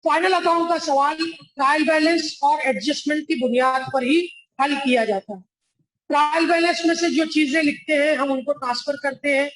Final account का सवाल trial balance और एडजस्टमेंट की बुनियाद पर ही हल किया जाता है। ट्रायल बैलेंस में से जो चीजें लिखते हैं हम उनको ट्रांसफर करते हैं,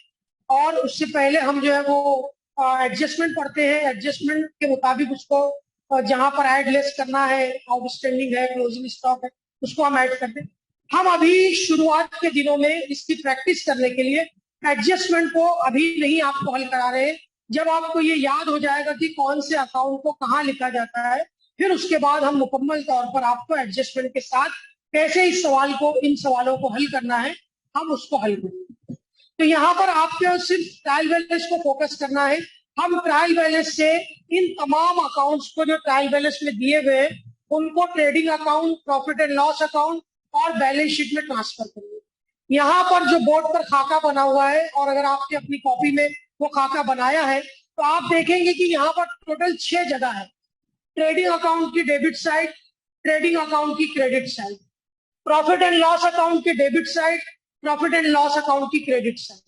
और उससे पहले हम जो है वो एडजस्टमेंट पढ़ते हैं। एडजस्टमेंट के मुताबिक उसको जहां पर ऐड लेस करना है, आउटस्टैंडिंग है, क्लोजिंग स्टॉक है, उसको हम ऐड करते हैं। हम अभी शुरुआत के दिनों में इसकी प्रैक्टिस करने के लिए एडजस्टमेंट को अभी नहीं आपको हल करा रहे हैं। जब आपको ये याद हो जाएगा कि कौन से अकाउंट को कहाँ लिखा जाता है, फिर उसके बाद हम मुकम्मल तौर पर आपको एडजस्टमेंट के साथ कैसे इस सवाल को, इन सवालों को हल करना है, हम उसको हल करेंगे। तो यहाँ पर आपको सिर्फ ट्रायल बैलेंस को फोकस करना है। हम ट्रायल बैलेंस से इन तमाम अकाउंट्स को जो ट्रायल बैलेंस में दिए हुए हैं उनको trading account, profit and loss account और बैलेंस शीट में ट्रांसफर करेंगे। यहाँ पर जो बोर्ड पर खाका बना हुआ है, और अगर आपने अपनी कॉपी में वो खाका बनाया है तो आप देखेंगे कि यहाँ पर टोटल 6 जगह है। ट्रेडिंग अकाउंट की डेबिट साइड, ट्रेडिंग अकाउंट की credit side, profit and loss account की debit side, profit and loss account की क्रेडिट साइड,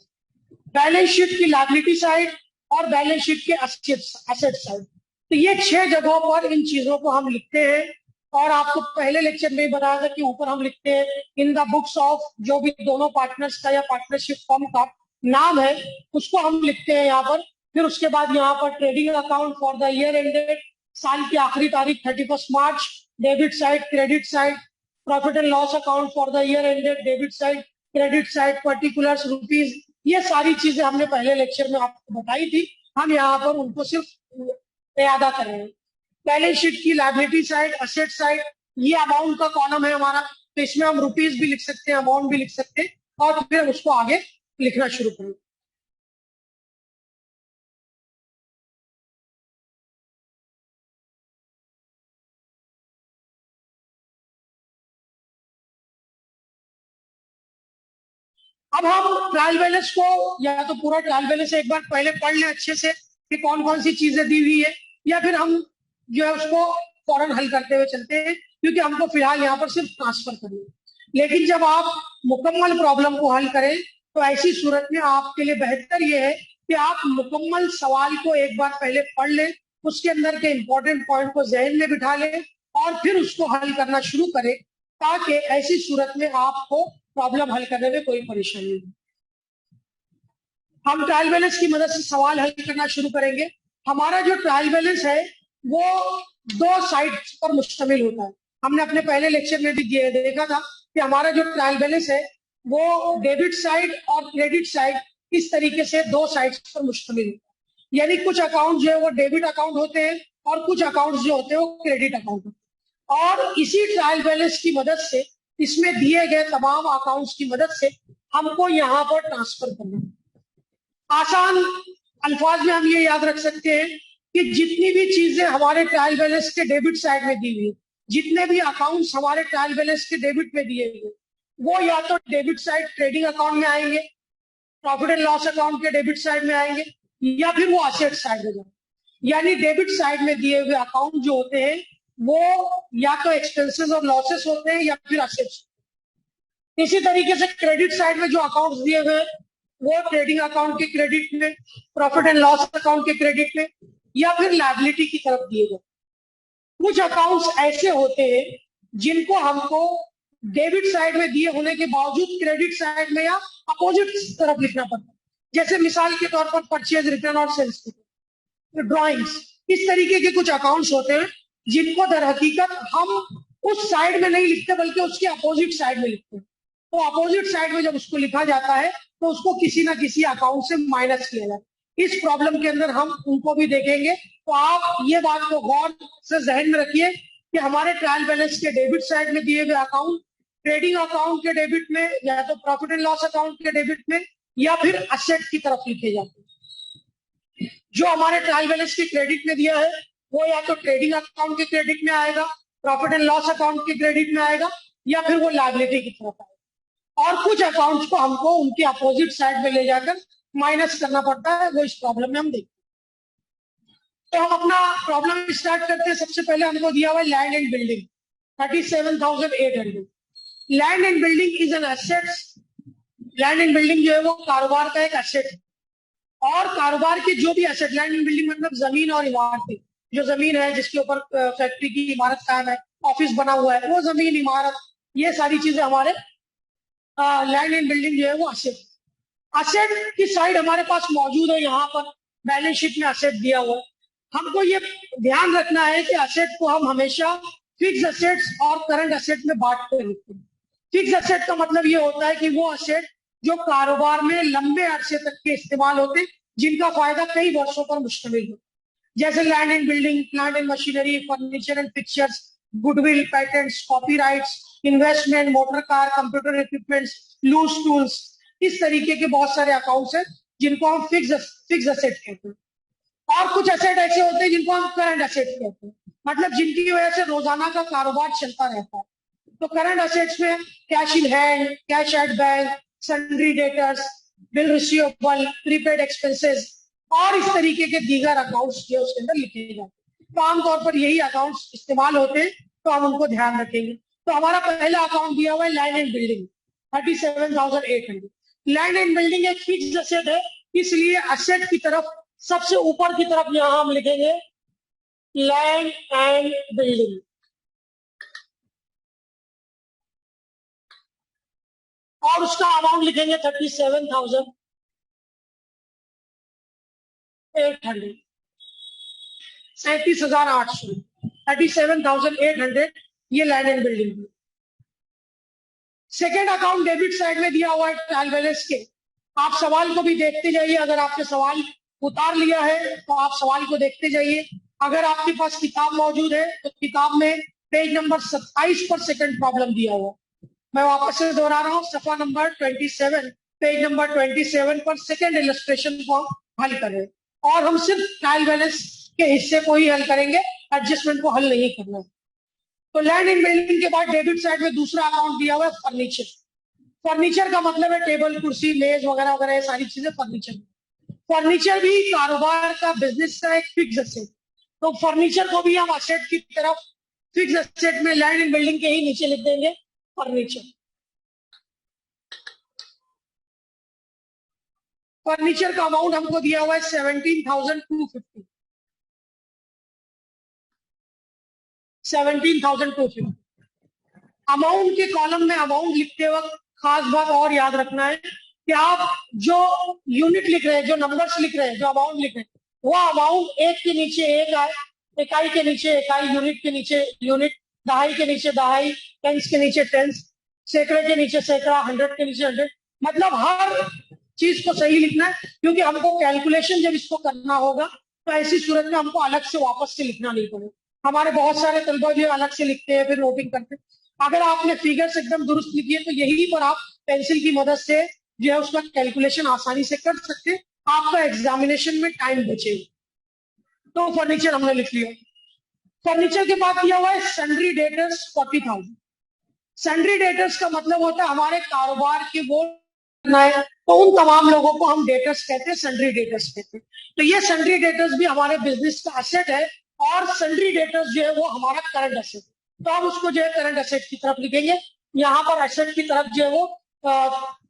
बैलेंस शीट की लायबिलिटी साइड और बैलेंस शीट के एसेट साइड। तो ये 6 जगहों पर इन चीजों को हम लिखते हैं। और आपको पहले लेक्चर में बताया था कि ऊपर हम लिखते हैं इन द बुक्स ऑफ, जो भी दोनों पार्टनर्स का या पार्टनरशिप फर्म का नाम है उसको हम लिखते हैं यहाँ पर। फिर उसके बाद यहाँ पर trading account for the year ended, साल की आखिरी तारीख 31 मार्च, debit side, credit side, profit and loss account for the year ended, debit side, credit side, particulars, rupees. ये सारी चीजें हमने पहले लेक्चर में आपको बताई थी, हम यहाँ पर उनको सिर्फ यादा कर रहे हैं। बैलेंस शीट की लायबिलिटी साइड, असेट साइड, ये अमाउंट का कॉलम है हमारा, तो इसमें हम रुपीज भी लिख सकते हैं, अमाउंट भी लिख सकते हैं, और फिर उसको आगे लिखना शुरू करें। अब हम ट्रायल बैलेंस को, या तो पूरा ट्रायल बैलेंस एक बार पहले पढ़ लें अच्छे से कि कौन कौन सी चीजें दी हुई है, या फिर हम जो है उसको फौरन हल करते हुए चलते हैं, क्योंकि हमको फिलहाल यहाँ पर सिर्फ ट्रांसफर करनी है। लेकिन जब आप मुकम्मल प्रॉब्लम को हल करें तो ऐसी सूरत में आपके लिए बेहतर ये है कि आप मुकम्मल सवाल को एक बार पहले पढ़ लें, उसके अंदर के इंपॉर्टेंट पॉइंट को जहन में बिठा लें और फिर उसको हल करना शुरू करें, ताकि ऐसी सूरत में आपको प्रॉब्लम हल करने में कोई परेशानी नहीं। हम ट्रायल बैलेंस की मदद से सवाल हल करना शुरू करेंगे। हमारा जो ट्रायल बैलेंस है वो 2 साइड्स पर मुश्तमिल होता है। हमने अपने पहले लेक्चर में भी देखा था कि हमारा जो ट्रायल बैलेंस है वो डेबिट साइड और क्रेडिट साइड इस तरीके से 2 साइड्स पर मुश्तमिल होता है। यानी कुछ अकाउंट जो है वो डेबिट अकाउंट होते हैं और कुछ अकाउंट जो होते हैं वो क्रेडिट अकाउंट होते हैं। और इसी ट्रायल बैलेंस की मदद से, इसमें दिए गए तमाम अकाउंट्स की मदद से हमको यहाँ पर ट्रांसफर करना है। आसान अल्फाज में हम ये याद रख सकते हैं कि जितनी भी चीजें हमारे ट्रायल बैलेंस के डेबिट साइड में दी हुई, जितने भी अकाउंट्स हमारे ट्रायल बैलेंस के डेबिट में दिए हुए, वो या तो डेबिट साइड ट्रेडिंग अकाउंट में आएंगे, प्रॉफिट एंड लॉस अकाउंट के डेबिट साइड में आएंगे, या फिर वो असेट साइड में जाएंगे। यानी डेबिट साइड में दिए हुए अकाउंट जो होते हैं वो या तो एक्सपेंसेस और लॉसेस होते हैं या फिर असेट्स। इसी तरीके से क्रेडिट साइड में जो अकाउंट्स दिए हुए वो ट्रेडिंग अकाउंट के क्रेडिट में, प्रॉफिट एंड लॉस अकाउंट के क्रेडिट में, या फिर लायबिलिटी की तरफ दिए गए। कुछ अकाउंट्स ऐसे होते हैं जिनको हमको डेबिट साइड में दिए होने के बावजूद क्रेडिट साइड में या अपोजिट तरफ लिखना पड़ता है। जैसे मिसाल के तौर पर परचेज रिटर्न और सेल्स ड्रॉइंग्स, इस तरीके के कुछ अकाउंट्स होते हैं जिनको दर हकीकत हम उस साइड में नहीं लिखते बल्कि उसके अपोजिट साइड में लिखते हैं। तो अपोजिट साइड में जब उसको लिखा जाता है तो उसको किसी ना किसी अकाउंट से माइनस किया जाता है। इस प्रॉब्लम के अंदर हम उनको भी देखेंगे। तो आप ये बात को गौर से जहन में रखिए कि हमारे ट्रायल बैलेंस के डेबिट साइड में दिए गए अकाउंट ट्रेडिंग अकाउंट के डेबिट में, या तो प्रॉफिट एंड लॉस अकाउंट के डेबिट में, या फिर असेट की तरफ लिखे जाते हैं। जो हमारे ट्रायल बैलेंस के क्रेडिट में दिया है वो या तो ट्रेडिंग अकाउंट के क्रेडिट में आएगा, प्रॉफिट एंड लॉस अकाउंट के क्रेडिट में आएगा, या फिर वो लायबिलिटी की तरफ आएगा। और कुछ अकाउंट्स को हमको उनके अपोजिट साइड में ले जाकर माइनस करना पड़ता है, वो इस प्रॉब्लम में हम देखते हैं। तो हम अपना प्रॉब्लम स्टार्ट करते हैं। सबसे पहले हमको दिया हुआ है land and building 37,800। Land and building is an asset. Land and building जो है वो कारोबार का एक एसेट है, और कारोबार के जो भी एसेट, लैंड एंड बिल्डिंग मतलब जमीन और इमारतें, जो जमीन है जिसके ऊपर फैक्ट्री की इमारत कायम है, ऑफिस बना हुआ है, वो जमीन, इमारत, ये सारी चीजें हमारे लैंड एंड बिल्डिंग जो है वो असेट। असेट की साइड हमारे पास मौजूद है, यहाँ पर बैलेंस शीट में असेट दिया हुआ है। हमको ये ध्यान रखना है कि असेट को हम हमेशा फिक्स असेट्स और करंट असेट में बांट कर रखते हैं। फिक्स असेट का मतलब ये होता है कि वो असेट जो कारोबार में लंबे अरसे तक के इस्तेमाल होते, जिनका फायदा कई वर्षों पर मुश्तमिल हो, जैसे land and building, plant and machinery, furniture and fixtures, goodwill, patents, copyrights, investment, motor car, computer equipments, loose tools. इस तरीके के बहुत सारे अकाउंट्स हैं जिनको हम फिक्स असेट कहते हैं। और कुछ असेट ऐसे होते हैं जिनको हम करंट असेट कहते हैं, मतलब जिनकी वजह से रोजाना का कारोबार चलता रहता है। तो करंट असेट्स में cash in hand, cash at bank, sundry debtors, bill receivable, prepaid expenses और इस तरीके के दीगर अकाउंट्स जो उसके अंदर लिखे जाते हैं। तो आमतौर पर यही अकाउंट्स इस्तेमाल होते हैं, तो हम उनको ध्यान रखेंगे। तो हमारा पहला अकाउंट दिया हुआ है land and building, 37,800। Land and building एक फिक्स असेट है, इसलिए असेट की तरफ सबसे ऊपर की तरफ यहां हम लिखेंगे लैंड एंड बिल्डिंग। और उसका अमाउंट लिखेंगे 37,800, 37,800, 37,800, ये land and building. Second account debit side में दिया हुआ है ट्रायल बैलेंस के। आप सवाल को भी देखते जाइए, अगर आपके सवाल उतार लिया है तो आप सवाल को देखते जाइए। अगर आपके पास किताब मौजूद है तो किताब में पेज नंबर 27 पर सेकंड प्रॉब्लम दिया हुआ। मैं वापस से दोहरा रहा हूँ, सफा नंबर 27, पेज नंबर 27 पर सेकंड इलस्ट्रेशन को हम हल करें, और हम सिर्फ ट्रायल बैलेंस के हिस्से को ही हल करेंगे, एडजस्टमेंट को हल नहीं करना है। तो लैंड एंड बिल्डिंग के बाद डेबिट साइड में दूसरा अकाउंट दिया हुआ है फर्नीचर। फर्नीचर का मतलब है टेबल, कुर्सी, मेज वगैरह वगैरह, ये सारी चीजें फर्नीचर। फर्नीचर भी कारोबार का, बिजनेस का एक फिक्स असेट। तो फर्नीचर को भी हम असेट की तरफ फिक्स असेट में लैंड एंड बिल्डिंग के ही नीचे लिख देंगे फर्नीचर। फर्नीचर का अमाउंट हमको दिया हुआ है 17,250, 17,250। अमाउंट के कॉलम में अमाउंट लिखते वक्त खास बात और याद रखना है कि आप जो यूनिट लिख रहे हैं, जो नंबर्स लिख रहे हैं, जो अमाउंट लिख रहे हैं, वो अमाउंट एक के नीचे एक आए, इकाई के नीचे इकाई, यूनिट के नीचे यूनिट, दहाई के नीचे दहाई, टेंस के नीचे टेंस, सैकड़े के नीचे सैकड़ा, 100 के नीचे 100, मतलब हर चीज को सही लिखना है, क्योंकि हमको कैलकुलेशन जब इसको करना होगा तो ऐसी सूरत में हमको अलग से वापस से लिखना नहीं पड़ेगा। हमारे बहुत सारे तलबा जो अलग से लिखते हैं, फिर नोटिंग करते हैं। अगर आपने फिगर्स एकदम दुरुस्त लिखी है तो यही पर आप पेंसिल की मदद से जो है उसका कैलकुलेशन आसानी से कर सकते हैं, आपका एग्जामिनेशन में टाइम बचेगा। तो फर्नीचर हमने लिख लिया। फर्नीचर के बाद दिया हुआ है सन्ड्री डेटर्स 40,000। सन्ड्री डेटर्स का मतलब होता है हमारे कारोबार के वो, तो उन तमाम लोगों को हम डेटर्स कहते हैं, सन्ड्री डेटर्स कहते हैं। तो ये सन्ड्री डेटर्स भी हमारे बिजनेस का असेट है, और सन्ड्री डेटर्स जो है वो हमारा करंट असेट है। तो हम उसको जो है करंट असेट की तरफ लिखेंगे। यहाँ पर असेट की तरफ जो है वो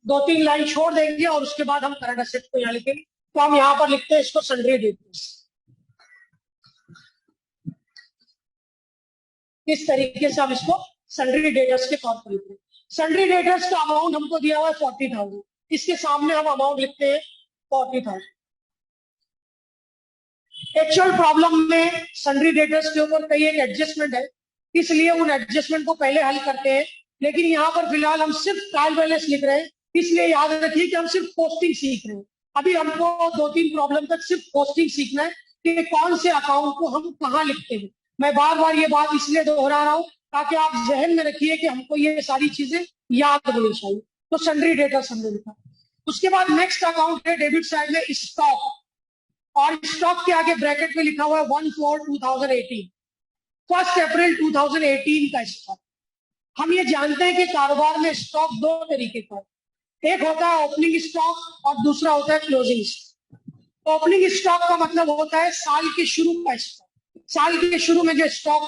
2-3 लाइन छोड़ देंगे और उसके बाद हम करंट असेट को यहाँ लिखेंगे। तो हम यहाँ पर लिखते हैं इसको सन्ड्री डेटर्स। इस तरीके से हम इसको सन्ड्री डेटर्स के तौर पर लिखते हैं। सन्ड्री डेटर्स का अमाउंट हमको दिया हुआ है 40,000, इसके सामने हम अमाउंट लिखते हैं 40,000। एक्चुअल प्रॉब्लम में सन्ड्री डेटर्स के ऊपर कई एक एडजस्टमेंट है, इसलिए उन एडजस्टमेंट को पहले हल करते हैं। लेकिन यहाँ पर फिलहाल हम सिर्फ ट्रायल बैलेंस लिख रहे हैं, इसलिए याद रखिए कि हम सिर्फ पोस्टिंग सीख रहे हैं। अभी हमको 2-3 प्रॉब्लम तक सिर्फ पोस्टिंग सीखना है कि कौन से अकाउंट को हम कहाँ लिखते हैं। मैं बार बार ये बात इसलिए दोहरा रहा हूँ ताकि आप जहन में रखिए कि हमको ये सारी चीजें याद होनी चाहिए। तो सन्ड्री डेटर्स हमने लिखा। उसके बाद नेक्स्ट अकाउंट है डेबिट साइड में स्टॉक, और स्टॉक के आगे ब्रैकेट में लिखा हुआ है 1/4/2018, 1 अप्रैल 2018 का स्टॉक। हम ये जानते हैं कि कारोबार में स्टॉक दो तरीके का, एक होता है ओपनिंग स्टॉक और दूसरा होता है क्लोजिंग स्टॉक। ओपनिंग स्टॉक का मतलब होता है साल के शुरू का स्टॉक। साल के शुरू में जो स्टॉक,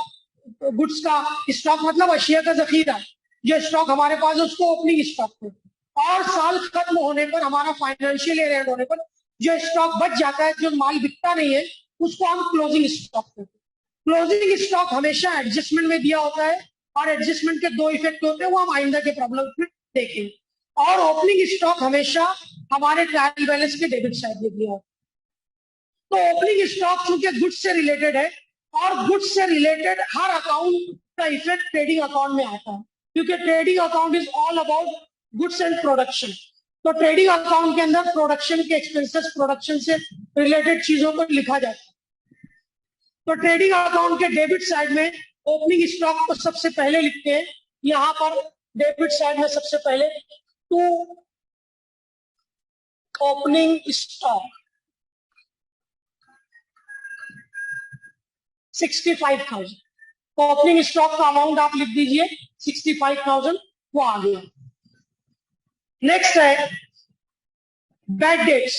गुड्स का स्टॉक मतलब अशिया का जखीरा, जो स्टॉक हमारे पास है उसको ओपनिंग स्टॉक है। और साल खत्म होने पर, हमारा फाइनेंशियल ईयर एंड होने पर जो स्टॉक बच जाता है, जो माल बिकता नहीं है, उसको हम क्लोजिंग स्टॉक कहते हैं। क्लोजिंग स्टॉक हमेशा एडजस्टमेंट में दिया होता है और एडजस्टमेंट के दो इफेक्ट होते हैं, वो हम आइंदा के प्रॉब्लम में देखेंगे। और ओपनिंग स्टॉक हमेशा हमारे ट्रायल बैलेंस के डेबिट साइड में दिया होता है। तो ओपनिंग स्टॉक चूंकि गुड्स से रिलेटेड है और गुड्स से रिलेटेड हर अकाउंट का इफेक्ट ट्रेडिंग अकाउंट में आता है, क्योंकि trading account is all about goods and production. तो ट्रेडिंग अकाउंट के अंदर प्रोडक्शन के एक्सपेंसेस, प्रोडक्शन से रिलेटेड चीजों को लिखा जाता है। तो ट्रेडिंग अकाउंट के डेबिट साइड में ओपनिंग स्टॉक को सबसे पहले लिखते हैं। यहां पर डेबिट साइड में सबसे पहले to opening stock 65,000। Opening stock का अमाउंट आप लिख दीजिए 65,000, वो आ गया। नेक्स्ट है बैड डेट्स।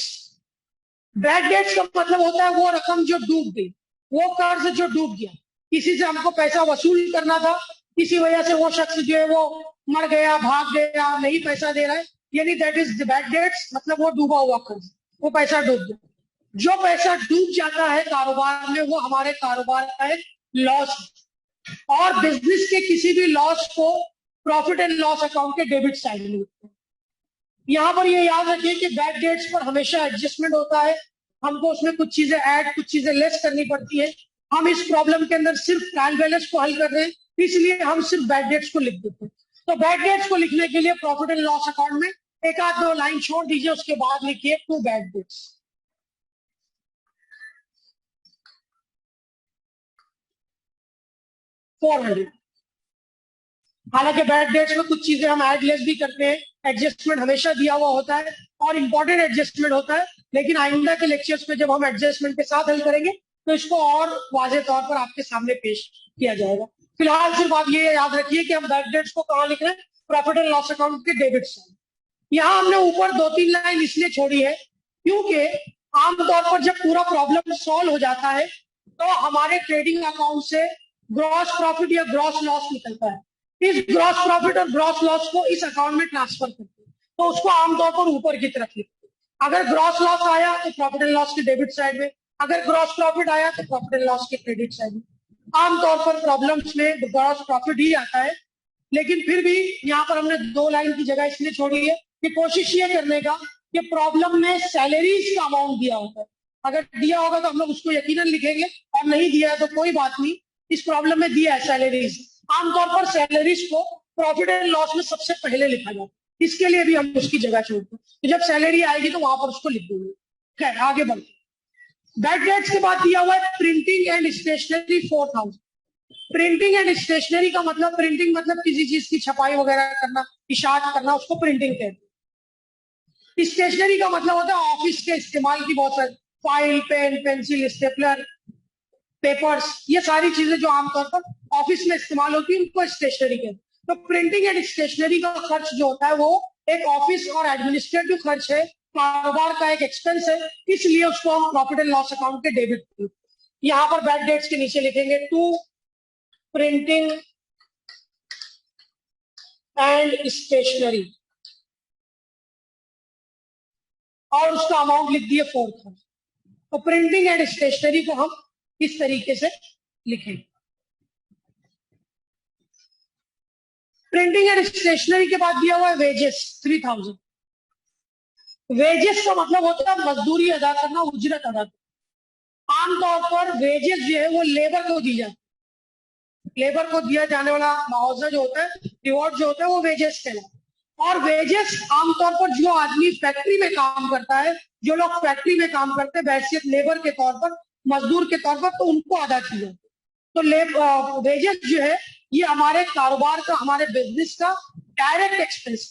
बैड डेट्स का मतलब होता है वो रकम जो डूब गई, वो कर्ज जो डूब गया। किसी से हमको पैसा वसूल करना था, किसी वजह से वो शख्स जो है वो मर गया, भाग गया, नहीं पैसा दे रहा है, यानी दैट इज बैड डेट्स, मतलब वो डूबा हुआ कर्ज, वो पैसा डूब गया। जो पैसा डूब जाता है कारोबार में, वो हमारे कारोबार का एक लॉस। और बिजनेस के किसी भी लॉस को प्रॉफिट एंड लॉस अकाउंट के डेबिट साइड में लिखते हैं। यहाँ पर ये याद रखिए कि बैड डेट्स पर हमेशा एडजस्टमेंट होता है, हमको उसमें कुछ चीजें ऐड, कुछ चीजें लेस करनी पड़ती है। हम इस प्रॉब्लम के अंदर सिर्फ ट्रायल बैलेंस को हल कर रहे हैं, इसलिए हम सिर्फ बैड डेट्स को लिख देते हैं। तो बैड डेट्स को लिखने के लिए प्रॉफिट एंड लॉस अकाउंट में एक आध दो लाइन छोड़ दीजिए, उसके बाद लिखिए टू बैड डेट्स। हालांकि बैड डेट्स में कुछ चीजें हम ऐड लेस भी करते हैं, एडजस्टमेंट हमेशा दिया हुआ होता है और इंपॉर्टेंट एडजस्टमेंट होता है, लेकिन आइंदा के लेक्चर्स में जब हम एडजस्टमेंट के साथ हल करेंगे तो इसको और वाजे तौर पर आपके सामने पेश किया जाएगा। फिलहाल सिर्फ आप ये याद रखिए कि हम बैड डेट्स को कहाँ लिख रहे हैं, प्रॉफिट एंड लॉस अकाउंट के डेबिट साइड। यहाँ हमने ऊपर 2-3 लाइन इसलिए छोड़ी है क्योंकि आमतौर पर जब पूरा प्रॉब्लम सॉल्व हो जाता है तो हमारे ट्रेडिंग अकाउंट से ग्रॉस प्रॉफिट या ग्रॉस लॉस निकलता है। इस ग्रॉस प्रॉफिट और ग्रॉस लॉस को इस अकाउंट में ट्रांसफर करते हैं, तो उसको आमतौर पर ऊपर की तरफ लिखते हैं। अगर ग्रॉस लॉस आया तो प्रॉफिट एंड लॉस के डेबिट साइड में, अगर ग्रॉस प्रॉफिट आया तो प्रॉफिट एंड लॉस के क्रेडिट साइड में। आमतौर पर प्रॉब्लम्स में ग्रॉस प्रॉफिट ही आता है, लेकिन फिर भी यहाँ पर हमने 2 लाइन की जगह इसलिए छोड़ी है कि कोशिश ये करने का कि प्रॉब्लम में सैलरीज का अमाउंट दिया होता है। अगर दिया होगा तो हम लोग उसको यकीनन लिखेंगे, और नहीं दिया है तो कोई बात नहीं। इस प्रॉब्लम में दिया है सैलरीज, आमतौर पर सैलरीज को प्रॉफिट एंड लॉस में सबसे पहले लिखा जाता है, इसके लिए भी हम उसकी जगह छोड़ते हैं। तो जब सैलरी आएगी तो वहां पर उसको लिख देंगे। खैर आगे बढ़ते। बैड डेट्स के बाद दिया हुआ है printing and stationery 4,000। Printing and stationery का मतलब, प्रिंटिंग मतलब किसी चीज की छपाई वगैरह करना, इशात करना, उसको प्रिंटिंग कहते हैं। स्टेशनरी का मतलब होता है ऑफिस के इस्तेमाल की बहुत सारी, file, pen, pencil, stapler, papers, ये सारी चीजें जो आमतौर पर ऑफिस में इस्तेमाल होती है उनको स्टेशनरी कहते हैं। तो प्रिंटिंग एंड स्टेशनरी का खर्च जो होता है वो एक ऑफिस और एडमिनिस्ट्रेटिव खर्च है, कारोबार का एक एक्सपेंस है, इसलिए उसको हम प्रॉफिट एंड लॉस अकाउंट के डेबिट, यहाँ पर बैड डेट्स के नीचे लिखेंगे टू प्रिंटिंग एंड स्टेशनरी, और उसका अमाउंट लिख दिए 4,000। तो प्रिंटिंग एंड स्टेशनरी को हम इस तरीके से लिखेंगे। प्रिंटिंग एंड स्टेशनरी के बाद दिया हुआ है वेजेस 3,000। वेजेस का मतलब होता है मजदूरी अदा करना, उजरत अदा करना। आमतौर पर वेजेस जो है वो लेबर को दी जाती है, लेबर को दिया जाने वाला मुआवजा जो होता है, रिवॉर्ड जो होता है, वो वेजेस कहलाता है। और वेजेस आमतौर पर जो आदमी फैक्ट्री में काम करता है, जो लोग फैक्ट्री में काम करते हैं बैसियत लेबर के तौर पर, मजदूर के तौर पर, तो उनको अदा की जाती है। तो वेजेस जो है ये हमारे कारोबार का, हमारे बिजनेस का डायरेक्ट एक्सपेंस।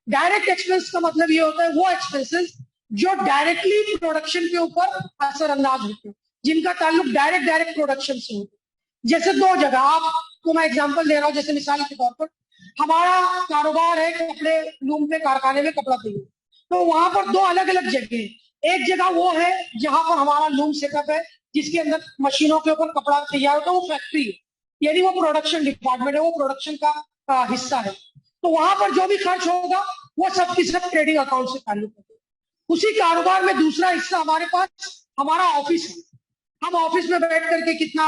डायरेक्ट एक्सपेंस का मतलब ये होता है वो एक्सपेंसेस जो डायरेक्टली प्रोडक्शन के ऊपर असरअंदाज होते हैं, जिनका ताल्लुक डायरेक्ट प्रोडक्शन से होता है। जैसे 2 जगह आपको मैं एग्जांपल दे रहा हूँ, जैसे मिसाल के तौर पर हमारा कारोबार है कपड़े लूम पे, कारखाने में कपड़ा तैयार, तो वहां पर 2 अलग अलग जगह है। एक जगह वो है जहां पर हमारा लूम सेटअप है, जिसके अंदर मशीनों के ऊपर कपड़ा तैयार होता है, वो फैक्ट्री है, यानी वो प्रोडक्शन डिपार्टमेंट है, वो प्रोडक्शन का हिस्सा है। तो वहां पर जो भी खर्च होगा वो सब की सब ट्रेडिंग अकाउंट से ताल्लुक है। उसी कारोबार में दूसरा हिस्सा हमारे पास हमारा ऑफिस है, हम ऑफिस में बैठ करके कितना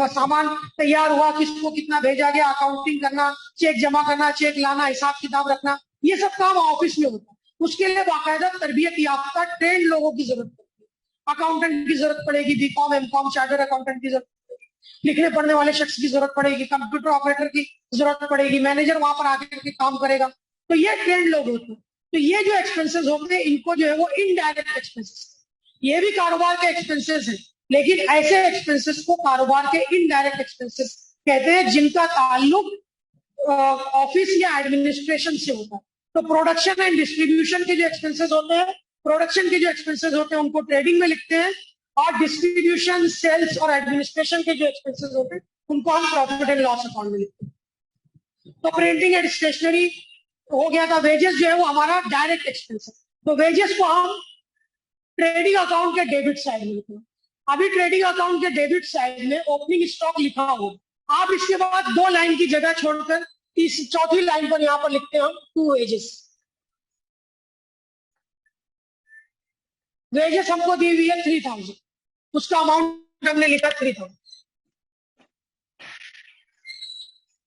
सामान तैयार हुआ, किसको कितना भेजा गया, अकाउंटिंग करना, चेक जमा करना, चेक लाना, हिसाब किताब रखना, ये सब काम ऑफिस में होता है। उसके लिए बाकायदा तरबियत याफ्ता ट्रेंड लोगों की जरूरत पड़ती है। अकाउंटेंट की जरूरत पड़ेगी, बीकॉम एमकॉम चार्टर्ड अकाउंटेंट की जरूरत पड़ेगी, लिखने पढ़ने वाले शख्स की जरूरत पड़ेगी, कंप्यूटर ऑपरेटर की जरूरत पड़ेगी, मैनेजर वहां पर आकर के काम करेगा। तो ये ट्रेंड लोग होते हैं। तो ये जो एक्सपेंसेस होते हैं इनको जो है वो इनडायरेक्ट एक्सपेंसेस, ये भी कारोबार के एक्सपेंसेस है, लेकिन ऐसे एक्सपेंसेस को कारोबार के इनडायरेक्ट एक्सपेंसेस कहते हैं जिनका ताल्लुक ऑफिस या एडमिनिस्ट्रेशन से होता है। तो प्रोडक्शन एंड डिस्ट्रीब्यूशन के जो एक्सपेंसेस होते हैं, प्रोडक्शन के जो एक्सपेंसेस होते हैं उनको ट्रेडिंग में लिखते हैं, और डिस्ट्रीब्यूशन, सेल्स और एडमिनिस्ट्रेशन के जो एक्सपेंसेस होते हैं उनको हम प्रॉफिट एंड लॉस अकाउंट में लिखते हैं। तो प्रिंटिंग एंड स्टेशनरी हो गया था। वेजेस जो है वो हमारा डायरेक्ट एक्सपेंस है, तो वेजेस को हम ट्रेडिंग अकाउंट के डेबिट साइड में लिखते हैं। अभी ट्रेडिंग अकाउंट के डेबिट साइड में ओपनिंग स्टॉक लिखा हो, आप इसके बाद 2 लाइन की जगह छोड़कर इस चौथी लाइन पर यहां पर लिखते हैं हम 2 वेजेस। वेजेस हमको दी हुई है 3000, उसका अमाउंट हमने लिखा 3000,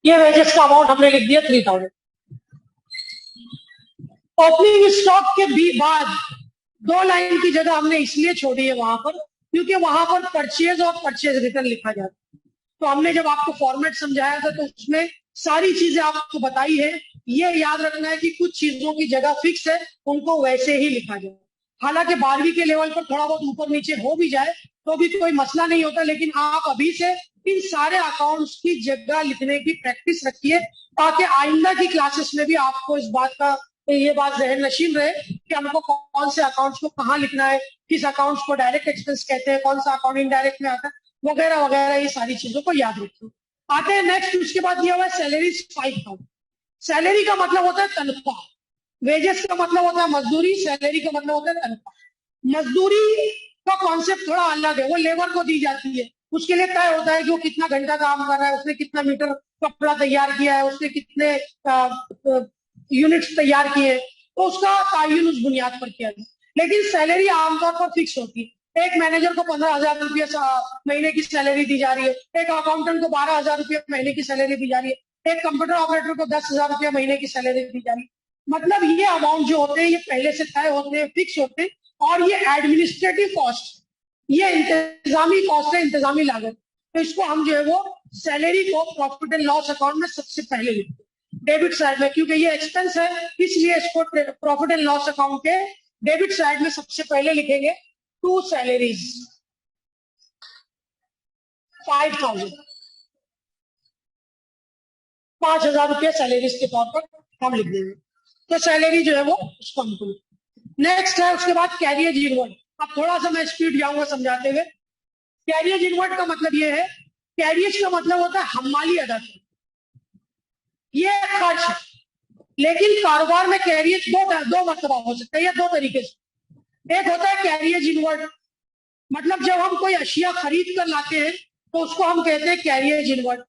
ये वेजेस का अमाउंट हमने लिख दिया 3000। ओपनिंग स्टॉक के भी बाद 2 लाइन की जगह हमने इसलिए छोड़ी है वहां पर क्योंकि वहां पर परचेज और परचेज रिटर्न लिखा जाता है। तो हमने जब आपको फॉर्मेट समझाया था तो उसमें सारी चीजें आपको बताई है। ये याद रखना है कि कुछ चीजों की जगह फिक्स है, उनको वैसे ही लिखा जाए। हालांकि 12वीं के लेवल पर थोड़ा बहुत ऊपर नीचे हो भी जाए तो भी कोई मसला नहीं होता, लेकिन आप अभी से इन सारे अकाउंट्स की जगह लिखने की प्रैक्टिस रखिए ताकि आइंदा की क्लासेस में भी आपको इस बात का ये बात जहन नशीन रहे कि हमको कौन से अकाउंट्स को कहाँ लिखना है, किस अकाउंट्स को डायरेक्ट एक्सपेंस कहते हैं, कौन सा अकाउंट इनडायरेक्ट में आता है, वगैरह वगैरह, ये सारी चीजों को याद रखिए। आते हैं नेक्स्ट, उसके बाद दिया हुआ है सैलरी 5000। सैलरी का मतलब होता है तनख्वाह, वेजेस का मतलब होता है मजदूरी, सैलरी का मतलब होता है तनख्वाह। मजदूरी का कॉन्सेप्ट थोड़ा अलग है, वो लेबर को दी जाती है, उसके लिए तय होता है कि वो कितना घंटा काम कर रहा है, उसने कितना मीटर कपड़ा तैयार किया है, उसने कितने यूनिट्स तैयार किए, तो उसका तयन उस बुनियाद पर किया जाए। लेकिन सैलरी आमतौर पर फिक्स होती है। एक मैनेजर को 15,000 रुपये महीने की सैलरी दी जा रही है, एक अकाउंटेंट को 12,000 रुपये महीने की सैलरी दी जा रही है, एक कंप्यूटर ऑपरेटर को 10,000 रुपये महीने की सैलरी दी जा रही है। मतलब ये अमाउंट जो होते हैं ये पहले से तय होते हैं, फिक्स होते हैं, और ये एडमिनिस्ट्रेटिव कॉस्ट, ये इंतजामी कॉस्ट है, इंतजामी लागत। तो इसको हम जो है वो सैलरी को प्रॉफिट एंड लॉस अकाउंट में सबसे पहले लिखते हैं डेबिट साइड में, क्योंकि ये एक्सपेंस है इसलिए इसको प्रॉफिट एंड लॉस अकाउंट के डेबिट साइड में सबसे पहले लिखेंगे 2 सैलरीज 5000, 5,000 रुपये सैलरीज के तौर पर हम लिख देंगे। तो सैलरी जो है वो उसको हमको नेक्स्ट है। उसके बाद कैरियज इनवर्ड। अब थोड़ा सा मैं स्पीड जाऊंगा समझाते हुए। कैरियज इनवर्ड का मतलब ये है, कैरियज का मतलब होता है हमाली अदा करना, ये खर्च है। लेकिन कारोबार में कैरियज दो मरतबा हो सकता है या 2 तरीके से। एक होता है कैरियज इनवर्ड, मतलब जब हम कोई अशिया खरीद कर लाते हैं तो उसको हम कहते हैं कैरियज इनवर्ड।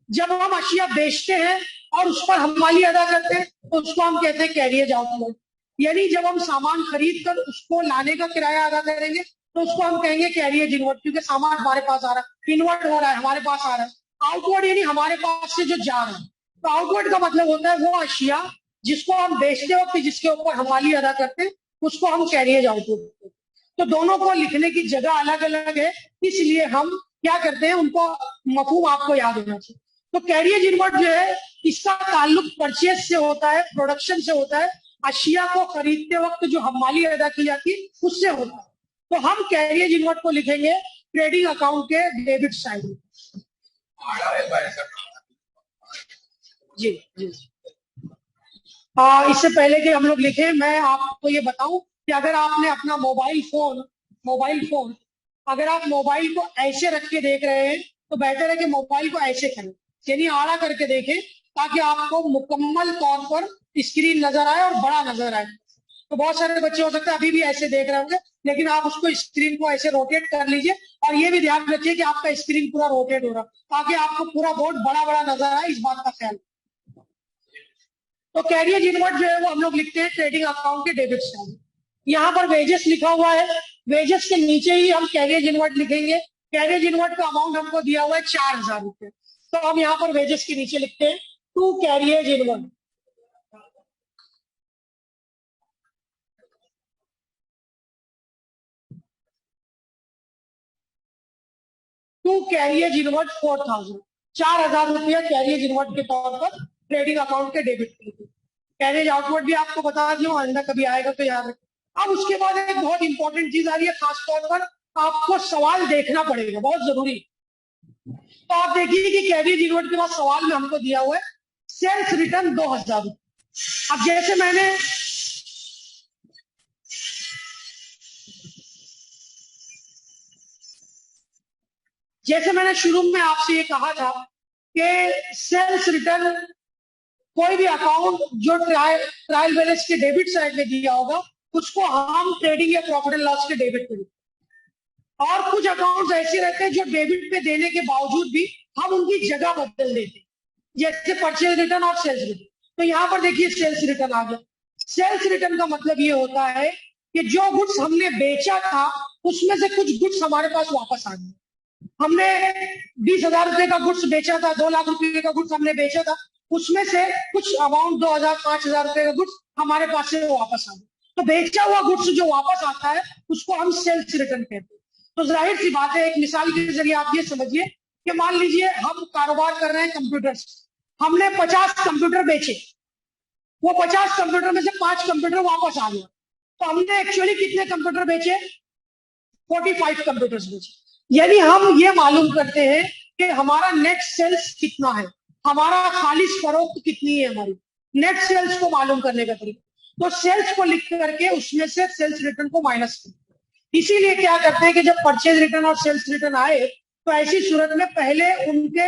जब हम अशिया बेचते हैं और उस पर हमाली अदा करते हैं तो उसको हम कहते हैं कैरियज आउटवर्ड। यानी जब हम सामान खरीद कर उसको लाने का किराया अदा करेंगे तो उसको हम कहेंगे कैरियज इनवर्ड, क्योंकि सामान हमारे पास आ रहा है, इनवर्ड हो रहा है, हमारे पास आ रहा है। आउटवर्ड यानी हमारे पास से जो जा रहा है। तो आउटवर्ड का मतलब होता है वो अशिया जिसको हम बेचते वक्त जिसके ऊपर हमाली अदा करते हैं उसको हम कैरियज आउटवर्ड कहते हैं। तो दोनों को लिखने की जगह अलग अलग है, इसलिए हम क्या करते हैं, उनको मफहूम आपको याद होना चाहिए। तो कैरियज इनवर्ड जो है इसका ताल्लुक परचेज से होता है, प्रोडक्शन से होता है, अशिया को खरीदते वक्त जो हमाली अदा की जाती है उससे होता है। तो हम कैरियज इनवर्ड को लिखेंगे ट्रेडिंग अकाउंट के डेबिट साइड में। जी जी। इससे पहले कि हम लोग लिखें, मैं आपको ये बताऊं कि अगर आपने अपना मोबाइल फोन अगर आप मोबाइल को ऐसे रख के देख रहे हैं तो बेहतर है कि मोबाइल को ऐसे करें, यानी आड़ा करके देखें, ताकि आपको मुकम्मल तौर पर स्क्रीन नजर आए और बड़ा नजर आए। तो बहुत सारे बच्चे हो सकते हैं अभी भी ऐसे देख रहे होंगे, लेकिन आप उसको स्क्रीन को ऐसे रोटेट कर लीजिए, और ये भी ध्यान रखिए कि आपका स्क्रीन पूरा रोटेट हो रहा, ताकि आपको पूरा बोर्ड बड़ा बड़ा नजर आए, इस बात का ख्याल। तो कैरियज इनवर्ड जो है वो हम लोग लिखते हैं ट्रेडिंग अकाउंट के डेबिट साइड। यहाँ पर वेजेस लिखा हुआ है, वेजेस के नीचे ही हम कैरियर इनवर्ट लिखेंगे। कैरियर इनवर्ट का अमाउंट हमको दिया हुआ है 4,000 रुपये, तो हम यहाँ पर वेजेस के नीचे लिखते हैं to carrier inward. To carrier inward 4,000, 4,000 रुपया कैरियर इनवर्ट के तौर पर ट्रेडिंग अकाउंट के डेबिट किए। कैरियर आउटवर्ड भी आपको बता दिया, आइंदा कभी आएगा तो याद रखें। अब उसके बाद एक बहुत इंपॉर्टेंट चीज आ रही है, खास तौर पर आपको सवाल देखना पड़ेगा, बहुत जरूरी। तो आप देखिए कि कैरियर इनवर्ट के बाद सवाल में हमको दिया हुआ है सेल्स रिटर्न 2,000 रुपये। अब जैसे मैंने शुरू में आपसे ये कहा था कि सेल्स रिटर्न कोई भी अकाउंट जो ट्रायल बैलेंस के डेबिट साइड में दिया होगा उसको हम ट्रेडिंग या प्रॉफिट एंड लॉस के डेबिट पे देते हैं। और कुछ अकाउंट्स ऐसे रहते हैं जो डेबिट पे देने के बावजूद भी हम उनकी जगह बदल देते हैं, जैसे परचेज रिटर्न और सेल्स रिटर्न। तो यहाँ पर देखिए सेल्स रिटर्न आ गया। सेल्स रिटर्न का मतलब ये होता है कि जो गुड्स हमने बेचा था उसमें से कुछ गुड्स हमारे पास वापस आ गए। हमने 20,000 रुपए का गुड्स बेचा था, 2 लाख रुपए का गुड्स हमने बेचा था, उसमें से कुछ अमाउंट 2,000 5,000 रुपए का गुड्स हमारे पास से वापस आ गया। तो बेचा हुआ गुड्स जो वापस आता है उसको हम सेल्स रिटर्न कहते हैं। तो जाहिर सी बात है, एक मिसाल के जरिए आप ये समझिए कि मान लीजिए हम कारोबार कर रहे हैं कंप्यूटर से, हमने 50 कंप्यूटर बेचे, वो 50 कंप्यूटर में से 5 कंप्यूटर वापस आ गया, तो हमने एक्चुअली कितने कंप्यूटर बेचे? 45 कंप्यूटर्स बेचे। यानी हम ये मालूम करते हैं कि हमारा नेट सेल्स कितना है, हमारा खालिश फरोख्त कितनी है, हमारी नेट सेल्स को मालूम करने का तरीका। तो सेल्स को लिख करके उसमें से सेल्स रिटर्न को माइनस करते। इसीलिए क्या करते हैं कि जब परचेज रिटर्न और सेल्स रिटर्न आए तो ऐसी सूरत में पहले उनके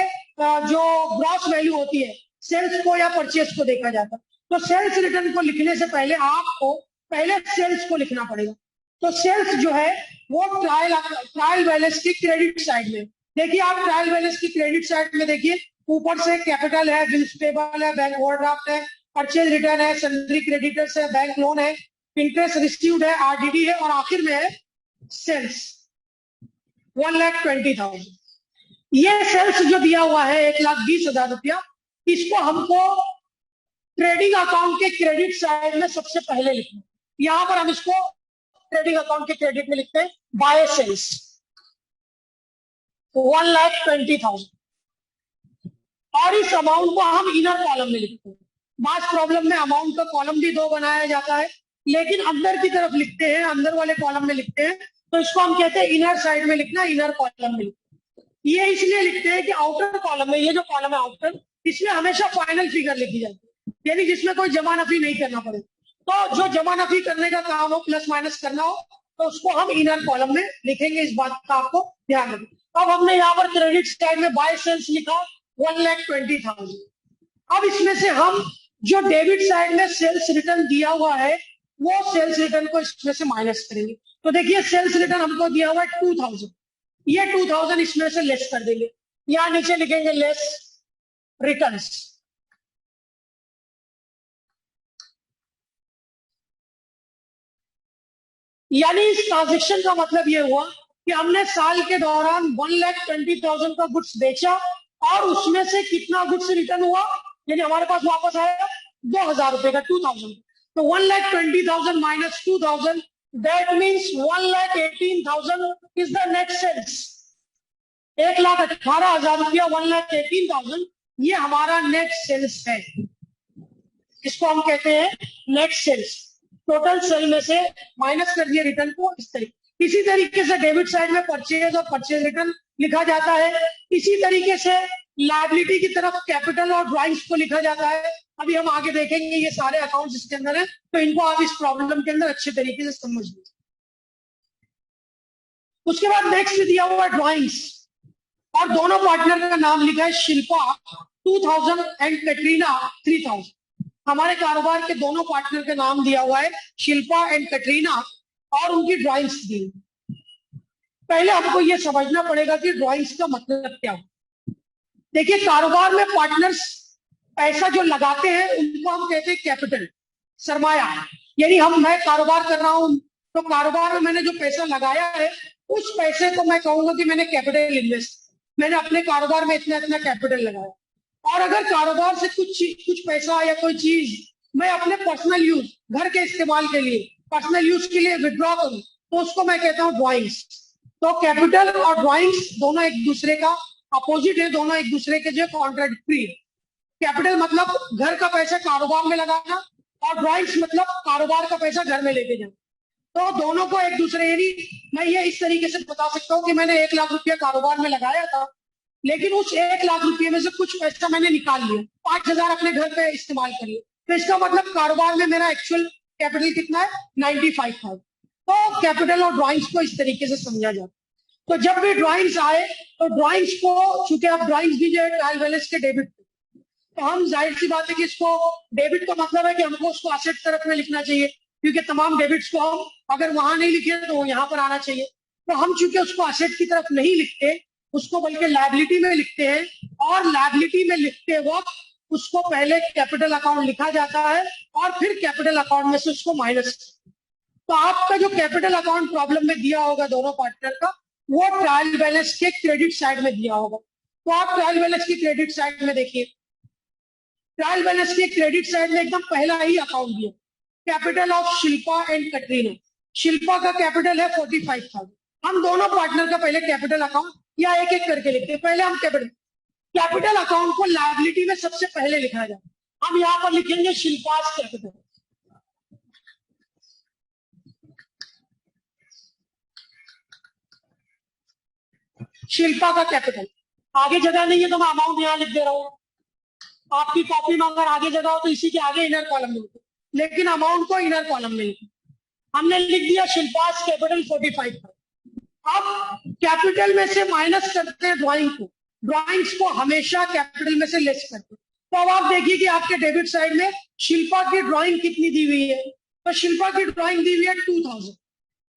जो ग्रॉस वैल्यू होती है सेल्स को या परचेज को देखा जाता है। तो सेल्स रिटर्न को लिखने से पहले आपको पहले सेल्स को लिखना पड़ेगा। तो सेल्स जो है वो ट्रायल बैलेंस की क्रेडिट साइड में देखिए। आप ट्रायल बैलेंस की क्रेडिट साइड में देखिए, ऊपर से कैपिटल है, बिल्स पेबल है, बैंक ओवरड्राफ्ट है, परचेज रिटर्न है, सन्ड्री क्रेडिटर्स है, बैंक लोन है, इंटरेस्ट रिसीव्ड है, आरडीडी है, और आखिर में है सेल्स 1,20,000। ये सेल्स जो दिया हुआ है 1,20,000 रुपया, इसको हमको ट्रेडिंग अकाउंट के क्रेडिट साइड में सबसे पहले लिखना। यहां पर हम इसको ट्रेडिंग अकाउंट के क्रेडिट में लिखते हैं बाय सेल्स 1,20,000, और इस अमाउंट को हम इनर कॉलम में लिखते हैं। बास प्रॉब्लम में अमाउंट का कॉलम भी 2 बनाया जाता है, लेकिन अंदर की तरफ लिखते हैं, अंदर वाले कॉलम में लिखते हैं, तो इसको हम कहते हैं इनर साइड में लिखना, इनर कॉलम में लिखते हैं। ये इसलिए लिखते हैं कि आउटर कॉलम में, ये जो कॉलम है आउटर, इसमें हमेशा फाइनल फिगर लिखी जाती है, यानी जिसमें कोई जमा नफी नहीं करना पड़े। तो जो जमा नफी करने का काम हो, प्लस माइनस करना हो, तो उसको हम इनर कॉलम में लिखेंगे। इस बात का आपको ध्यान रखें। अब हमने यहाँ पर क्रेडिट साइड में बाय सेल्स लिखा 1,20,000। अब इसमें से हम जो डेबिट साइड में सेल्स रिटर्न दिया हुआ है वो सेल्स रिटर्न को इसमें से माइनस करेंगे। तो देखिए सेल्स रिटर्न हमको दिया हुआ है 2,000, ये 2,000 इसमें से लेस कर देंगे, यहां नीचे लिखेंगे लेस रिटर्न्स। यानी इस ट्रांजेक्शन का मतलब ये हुआ कि हमने साल के दौरान 1,20,000 का गुड्स बेचा और उसमें से कितना गुड्स रिटर्न हुआ, यानी हमारे पास वापस आया 2,000 रुपए का 2,000। तो 1,20,000 minus 2,000, that means 1,18,000 is the net sales. 1,18,000 रुपया 1,18,000 ये हमारा नेट सेल्स है, इसको हम कहते हैं नेट सेल्स। टोटल सेल में से माइनस कर दिए रिटर्न को इस तरीके। इसी तरीके से डेबिट साइड में परचेज और परचेज रिटर्न लिखा जाता है। इसी तरीके से लायबिलिटी की तरफ कैपिटल और ड्राइंग्स को लिखा जाता है। अभी हम आगे देखेंगे ये सारे अकाउंट्स इसके अंदर है, तो इनको आप इस प्रॉब्लम के अंदर अच्छे तरीके से समझ लीजिए। उसके बाद नेक्स्ट दिया हुआ ड्राइंग्स, और दोनों पार्टनर का नाम लिखा है शिल्पा 2,000 एंड कैटरीना 3,000। हमारे कारोबार के दोनों पार्टनर का नाम दिया हुआ है शिल्पा एंड कैटरीना, और उनकी ड्राइंग्स दी। पहले हमको ये समझना पड़ेगा कि ड्राइंग्स का मतलब क्या है। देखिए कारोबार में पार्टनर्स पैसा जो लगाते हैं उनको हम कहते हैं कैपिटल, सरमाया। यानी मैं कारोबार कर रहा हूं, तो कारोबार में मैंने जो पैसा लगाया है उस पैसे को मैं कहूंगा कि मैंने कैपिटल इन्वेस्ट, मैंने अपने कारोबार में इतना इतना कैपिटल लगाया। और अगर कारोबार से कुछ पैसा या कोई चीज मैं अपने पर्सनल यूज, घर के इस्तेमाल के लिए, पर्सनल यूज के लिए विड्रॉ करूं, तो उसको मैं कहता हूँ ड्रॉइंग्स। तो कैपिटल और ड्रॉइंग्स दोनों एक दूसरे का अपोजिट है, दोनों एक दूसरे के जो कॉन्ट्राडिक्टरी है। कैपिटल मतलब घर का पैसा कारोबार में लगाना, और ड्रॉइंग्स मतलब कारोबार का पैसा घर में लेके जाना। तो दोनों को एक दूसरे, यानी मैं ये इस तरीके से बता सकता हूँ कि मैंने 1 लाख रुपया कारोबार में लगाया था, लेकिन उस 1 लाख रुपये में से कुछ पैसा मैंने निकाल लिया, 5,000 अपने घर पे इस्तेमाल कर लिया। तो इसका मतलब कारोबार में मेरा एक्चुअल कैपिटल कितना है, 95,000। तो कैपिटल और ड्रॉइंग्स को इस तरीके से समझा जाता है। तो जब भी ड्रॉइंग्स आए तो ड्रॉइंग्स को, चूंकि आप ड्रॉइंग्स भी जो है ट्रायल बैलेंस के डेबिट, तो हम जाहिर सी बात है कि इसको डेबिट का मतलब है कि हमको उसको एसेट तरफ में लिखना चाहिए, क्योंकि तमाम डेबिट्स को हम अगर वहां नहीं लिखे तो वो यहाँ पर आना चाहिए। तो हम चूंकि उसको एसेट की तरफ नहीं लिखते, उसको बल्कि लायबिलिटी में लिखते हैं, और लायबिलिटी में लिखते वक्त उसको पहले कैपिटल अकाउंट लिखा जाता है और फिर कैपिटल अकाउंट में से उसको माइनस। तो आपका जो कैपिटल अकाउंट प्रॉब्लम में दिया होगा दोनों पार्टनर का, वो ट्रायल बैलेंस के क्रेडिट साइड में दिया होगा। तो आप ट्रायल बैलेंस की क्रेडिट साइड में देखिए, ट्रायल बैलेंस के क्रेडिट साइड में एकदम पहला ही अकाउंट दिया, capital of Shilpa and Katrina. Shilpa का कैपिटल है 45,000। हम दोनों पार्टनर का पहले कैपिटल अकाउंट या एक एक करके लिखते हैं। पहले हम कैपिटल अकाउंट को लायबिलिटी में सबसे पहले लिखा जाए। हम यहाँ पर लिखेंगे शिल्पास कैपिटल। शिल्पा का कैपिटल, आगे जगह नहीं है तो मैं अमाउंट यहाँ लिख दे रहा हूँ। आपकी कॉपी में अगर आगे जगह हो तो इसी के आगे इनर कॉलम में लिखो, लेकिन अमाउंट को इनर कॉलम में लिखो। हमने लिख दिया शिल्पास कैपिटल 45। अब कैपिटल में से माइनस करते हैं ड्राइंग को, ड्राइंग्स को हमेशा कैपिटल में से लेस करते हैं। तो अब आप देखिए कि आपके डेबिट साइड में शिल्पा की ड्राइंग कितनी दी हुई है, तो शिल्पा की ड्राइंग दी हुई है 2,000।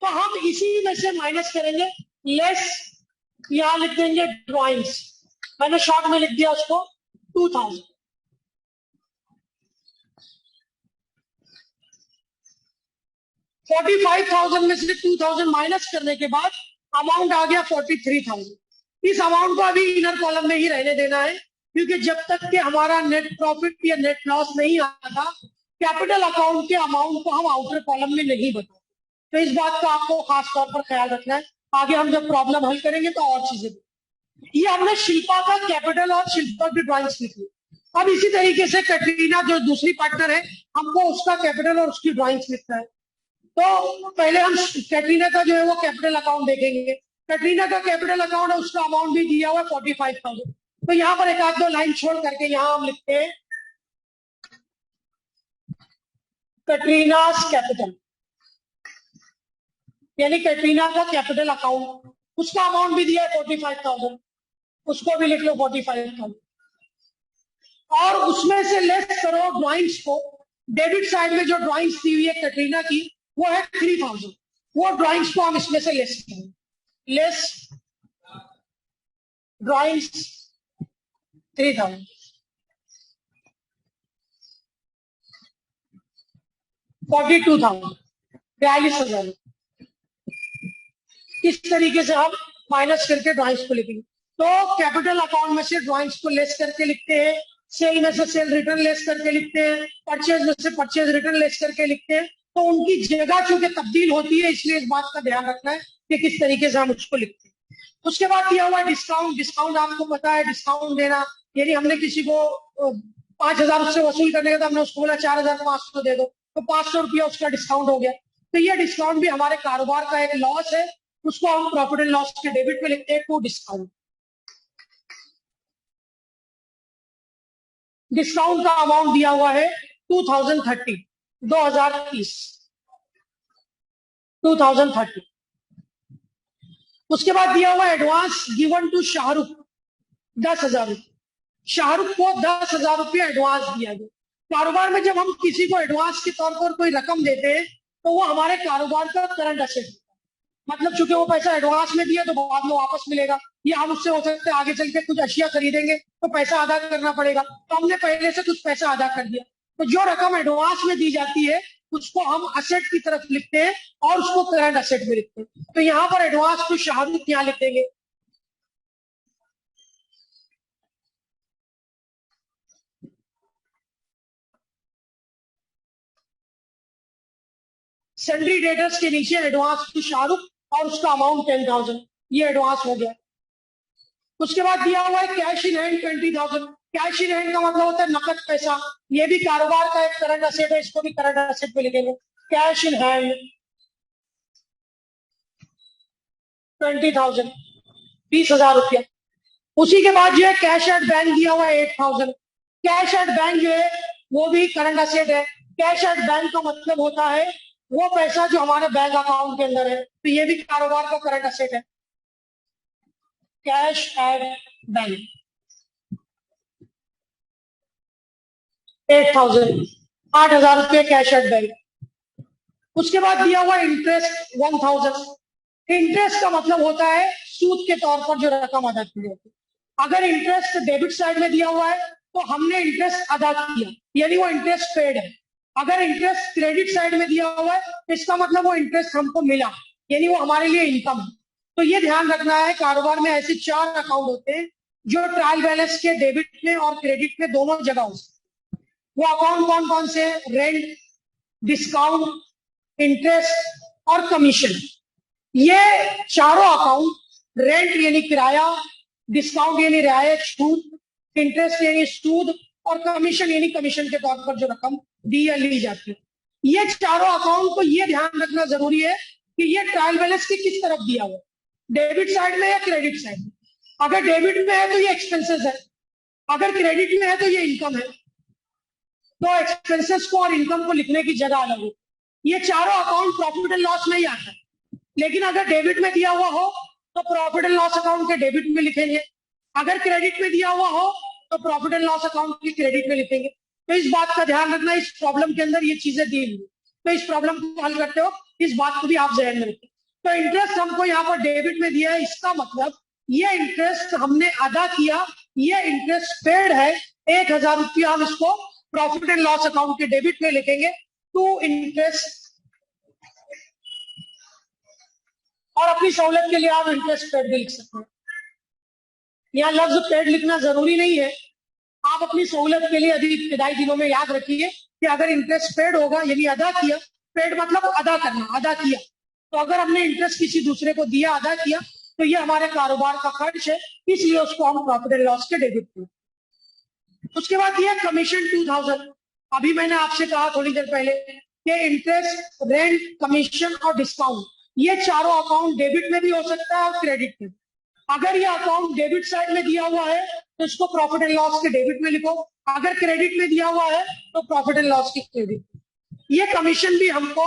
तो हम इसी में से माइनस करेंगे, लेस, यहां लिख देंगे ड्राइंग्स, मैंने शॉर्ट में लिख दिया उसको 2,000। 45,000 में से 2,000 माइनस करने के बाद अमाउंट आ गया 43,000। इस अमाउंट को अभी इनर कॉलम में ही रहने देना है, क्योंकि जब तक कि हमारा नेट प्रॉफिट या नेट लॉस नहीं आता, कैपिटल अकाउंट के अमाउंट को हम आउटर कॉलम में नहीं बताते। तो इस बात का आपको खास तौर पर ख्याल रखना है। आगे हम जब प्रॉब्लम हल करेंगे तो और चीजें, ये हमने शिल्पा का कैपिटल और शिल्पा की ड्राइंग्स लिखी। अब इसी तरीके से कटरीना जो दूसरी पार्टनर है, हमको उसका कैपिटल और उसकी ड्राइंग्स लिखना है। तो पहले हम कैटरीना का जो है वो कैपिटल अकाउंट देखेंगे। कैटरीना का कैपिटल अकाउंट है, उसका अमाउंट भी दिया हुआ है 45,000। तो यहाँ पर एक आध दो लाइन छोड़ करके यहाँ हम लिखते हैं कैटरीनास कैपिटल, यानी कैटरीना का कैपिटल अकाउंट, उसका अमाउंट भी दिया है 45,000, उसको भी लिख लो 45,000। और उसमें से लेस करो ड्राइंग्स को। डेबिट साइड में जो ड्राइंग्स दी हुई है कैटरीना की वो है 3,000। वो ड्राइंग्स को हम इसमें से लेस करेंगे, लेस ड्राइंग्स 3,000। 42,000, 42,000। इस तरीके से हम माइनस करके ड्राइंग्स को लिखेंगे। तो कैपिटल अकाउंट में से ड्राइंग्स को लेस करके लिखते हैं, सेल में से सेल रिटर्न लेस करके लिखते हैं, परचेज में से परचेज रिटर्न लेस करके लिखते हैं। तो उनकी जगह चूंकि तब्दील होती है, इसलिए इस बात का ध्यान रखना है कि किस तरीके से हम उसको लिखते हैं। उसके बाद दिया हुआ डिस्काउंट। डिस्काउंट आपको पता है, डिस्काउंट देना, यानी हमने किसी को 5,000 उससे वसूल करने का, तो हमने उसको बोला 4,500 दे दो, तो 500 रुपया उसका डिस्काउंट हो गया। तो ये डिस्काउंट भी हमारे कारोबार का एक लॉस है, उसको हम प्रॉफिट एंड लॉस के डेबिट में लिखते हैं टू डिस्काउंट। डिस्काउंट का अमाउंट दिया हुआ है 2030, 2030, 2030। उसके बाद दिया हुआ एडवांस गिवन टू शाहरुख 10,000 रुपये। शाहरुख को 10,000 रुपये एडवांस दिया गया। कारोबार में जब हम किसी को एडवांस के तौर पर कोई रकम देते हैं तो वो हमारे कारोबार का करंट एसेट है। मतलब चूंकि वो पैसा एडवांस में दिया तो बाद में वापस मिलेगा, या हम उससे हो सकता है आगे चल के कुछ अशिया खरीदेंगे तो पैसा अदा करना पड़ेगा, तो हमने पहले से कुछ पैसा अदा कर दिया। तो जो रकम एडवांस में दी जाती है उसको हम असेट की तरफ लिखते हैं और उसको करंट असेट में लिखते हैं। तो यहाँ पर एडवांस टू शाहरुख यहाँ लिख देंगे। सन्ड्री डेटर्स के नीचे एडवांस टू शाहरुख और उसका अमाउंट 10,000, ये एडवांस हो गया। उसके बाद दिया हुआ है cash in hand 20,000। Cash in hand का मतलब होता है नकद पैसा, ये भी कारोबार का एक करंट असेट है, इसको भी करंट असेट पे लिखेंगे। कैश इन हैंड 20,000, 20,000 रुपया। उसी के बाद जो है कैश एट बैंक दिया हुआ है 8,000। कैश एट बैंक जो है वो भी करंट असेट है। कैश एट बैंक का मतलब होता है वो पैसा जो हमारे बैंक अकाउंट के अंदर है, तो ये भी कारोबार का करंट असेट है। कैश एट बैंक 8,000, 8,000 रुपये कैश एट बैंक। उसके बाद दिया हुआ इंटरेस्ट 1,000। इंटरेस्ट का मतलब होता है सूद के तौर पर जो रकम अदा की जाती है। अगर इंटरेस्ट डेबिट साइड में दिया हुआ है तो हमने इंटरेस्ट अदा किया, यानी वो इंटरेस्ट पेड है। अगर इंटरेस्ट क्रेडिट साइड में दिया हुआ है तो इसका मतलब वो इंटरेस्ट हमको मिला, यानी वो हमारे लिए इनकम है। तो ये ध्यान रखना है, कारोबार में ऐसे 4 अकाउंट होते हैं जो ट्रायल बैलेंस के डेबिट में और क्रेडिट में दोनों जगह हो सकते हैं। वो अकाउंट कौन कौन से? रेंट, डिस्काउंट, इंटरेस्ट और कमीशन। ये चारों अकाउंट, रेंट यानी किराया, डिस्काउंट यानी रियायत छूट, इंटरेस्ट यानी सूद और कमीशन यानी कमीशन के तौर पर जो रकम दी या ली जाती है, ये चारों अकाउंट को ये ध्यान रखना जरूरी है कि ये ट्रायल बैलेंस के किस तरफ दिया हुआ, डेबिट साइड में या क्रेडिट साइड में। अगर डेबिट में है तो ये एक्सपेंसेस है, अगर क्रेडिट में है तो ये इनकम है। तो एक्सपेंसेस को और इनकम को लिखने की जगह अलग है। ये चारों अकाउंट प्रॉफिट एंड लॉस में ही आता है, लेकिन अगर डेबिट में दिया हुआ हो तो प्रॉफिट एंड लॉस अकाउंट के डेबिट में लिखेंगे, अगर क्रेडिट में दिया हुआ हो तो प्रॉफिट एंड लॉस अकाउंट की क्रेडिट में लिखेंगे। तो इस बात का ध्यान रखना, इस प्रॉब्लम के अंदर ये चीजें दी हुई, तो इस प्रॉब्लम को हल करते हो इस बात को भी आप जहन में रखें। तो इंटरेस्ट हमको यहाँ पर डेबिट में दिया है, इसका मतलब ये इंटरेस्ट हमने अदा किया, ये इंटरेस्ट पेड है 1,000 रुपया। हम इसको प्रॉफिट एंड लॉस अकाउंट के डेबिट में लिखेंगे टू इंटरेस्ट, और अपनी सहूलियत के लिए आप इंटरेस्ट पेड भी लिख सकते हैं। यहाँ लफ्ज पेड लिखना जरूरी नहीं है, आप अपनी सहूलियत के लिए अभी इब्तदाई दिनों में याद रखिए कि अगर इंटरेस्ट पेड होगा यानी अदा किया, पेड मतलब अदा करना, अदा किया, तो अगर हमने इंटरेस्ट किसी दूसरे को दिया, अदा किया, तो ये हमारे कारोबार का खर्च है, इसलिए उसको हम प्रॉफिट एंड लॉस के डेबिट में। उसके बाद दिया कमीशन 2,000। अभी मैंने आपसे कहा थोड़ी देर पहले कि इंटरेस्ट, रेंट, कमीशन और डिस्काउंट, ये चारों अकाउंट डेबिट में भी हो सकता है और क्रेडिट में। अगर ये अकाउंट डेबिट साइड में दिया हुआ है तो इसको प्रॉफिट एंड लॉस के डेबिट में लिखो, अगर क्रेडिट में दिया हुआ है तो प्रॉफिट एंड लॉस की क्रेडिट। ये कमीशन भी हमको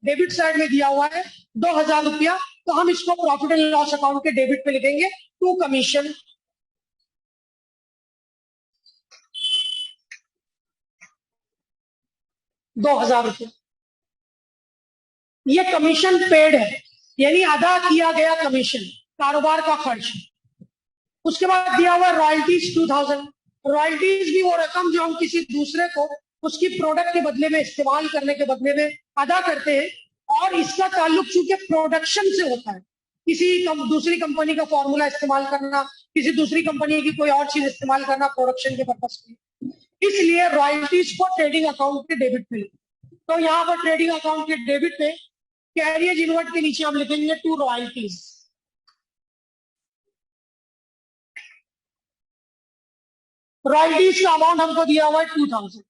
डेबिट साइड में दिया हुआ है 2,000 रुपया, तो हम इसको प्रॉफिट एंड लॉस अकाउंट के डेबिट पे लिखेंगे टू कमीशन 2,000 रुपया। ये कमीशन पेड है, यानी अदा किया गया कमीशन, कारोबार का खर्च। उसके बाद दिया हुआ रॉयल्टीज 2,000। रॉयल्टीज भी वो रकम जो हम किसी दूसरे को उसकी प्रोडक्ट के बदले में, इस्तेमाल करने के बदले में अदा करते हैं, और इसका ताल्लुक चूंकि प्रोडक्शन से होता है, किसी दूसरी कंपनी का फॉर्मूला इस्तेमाल करना, किसी दूसरी कंपनी की कोई और चीज इस्तेमाल करना प्रोडक्शन के पर्पज के, इसलिए रॉयल्टीज को ट्रेडिंग अकाउंट के डेबिट में लिखें। तो यहाँ पर ट्रेडिंग अकाउंट के डेबिट में कैरियज इनवर्ट के नीचे हम लिखेंगे टू रॉयल्टीज। रॉयल्टीज का अमाउंट हमको दिया हुआ है 2,000,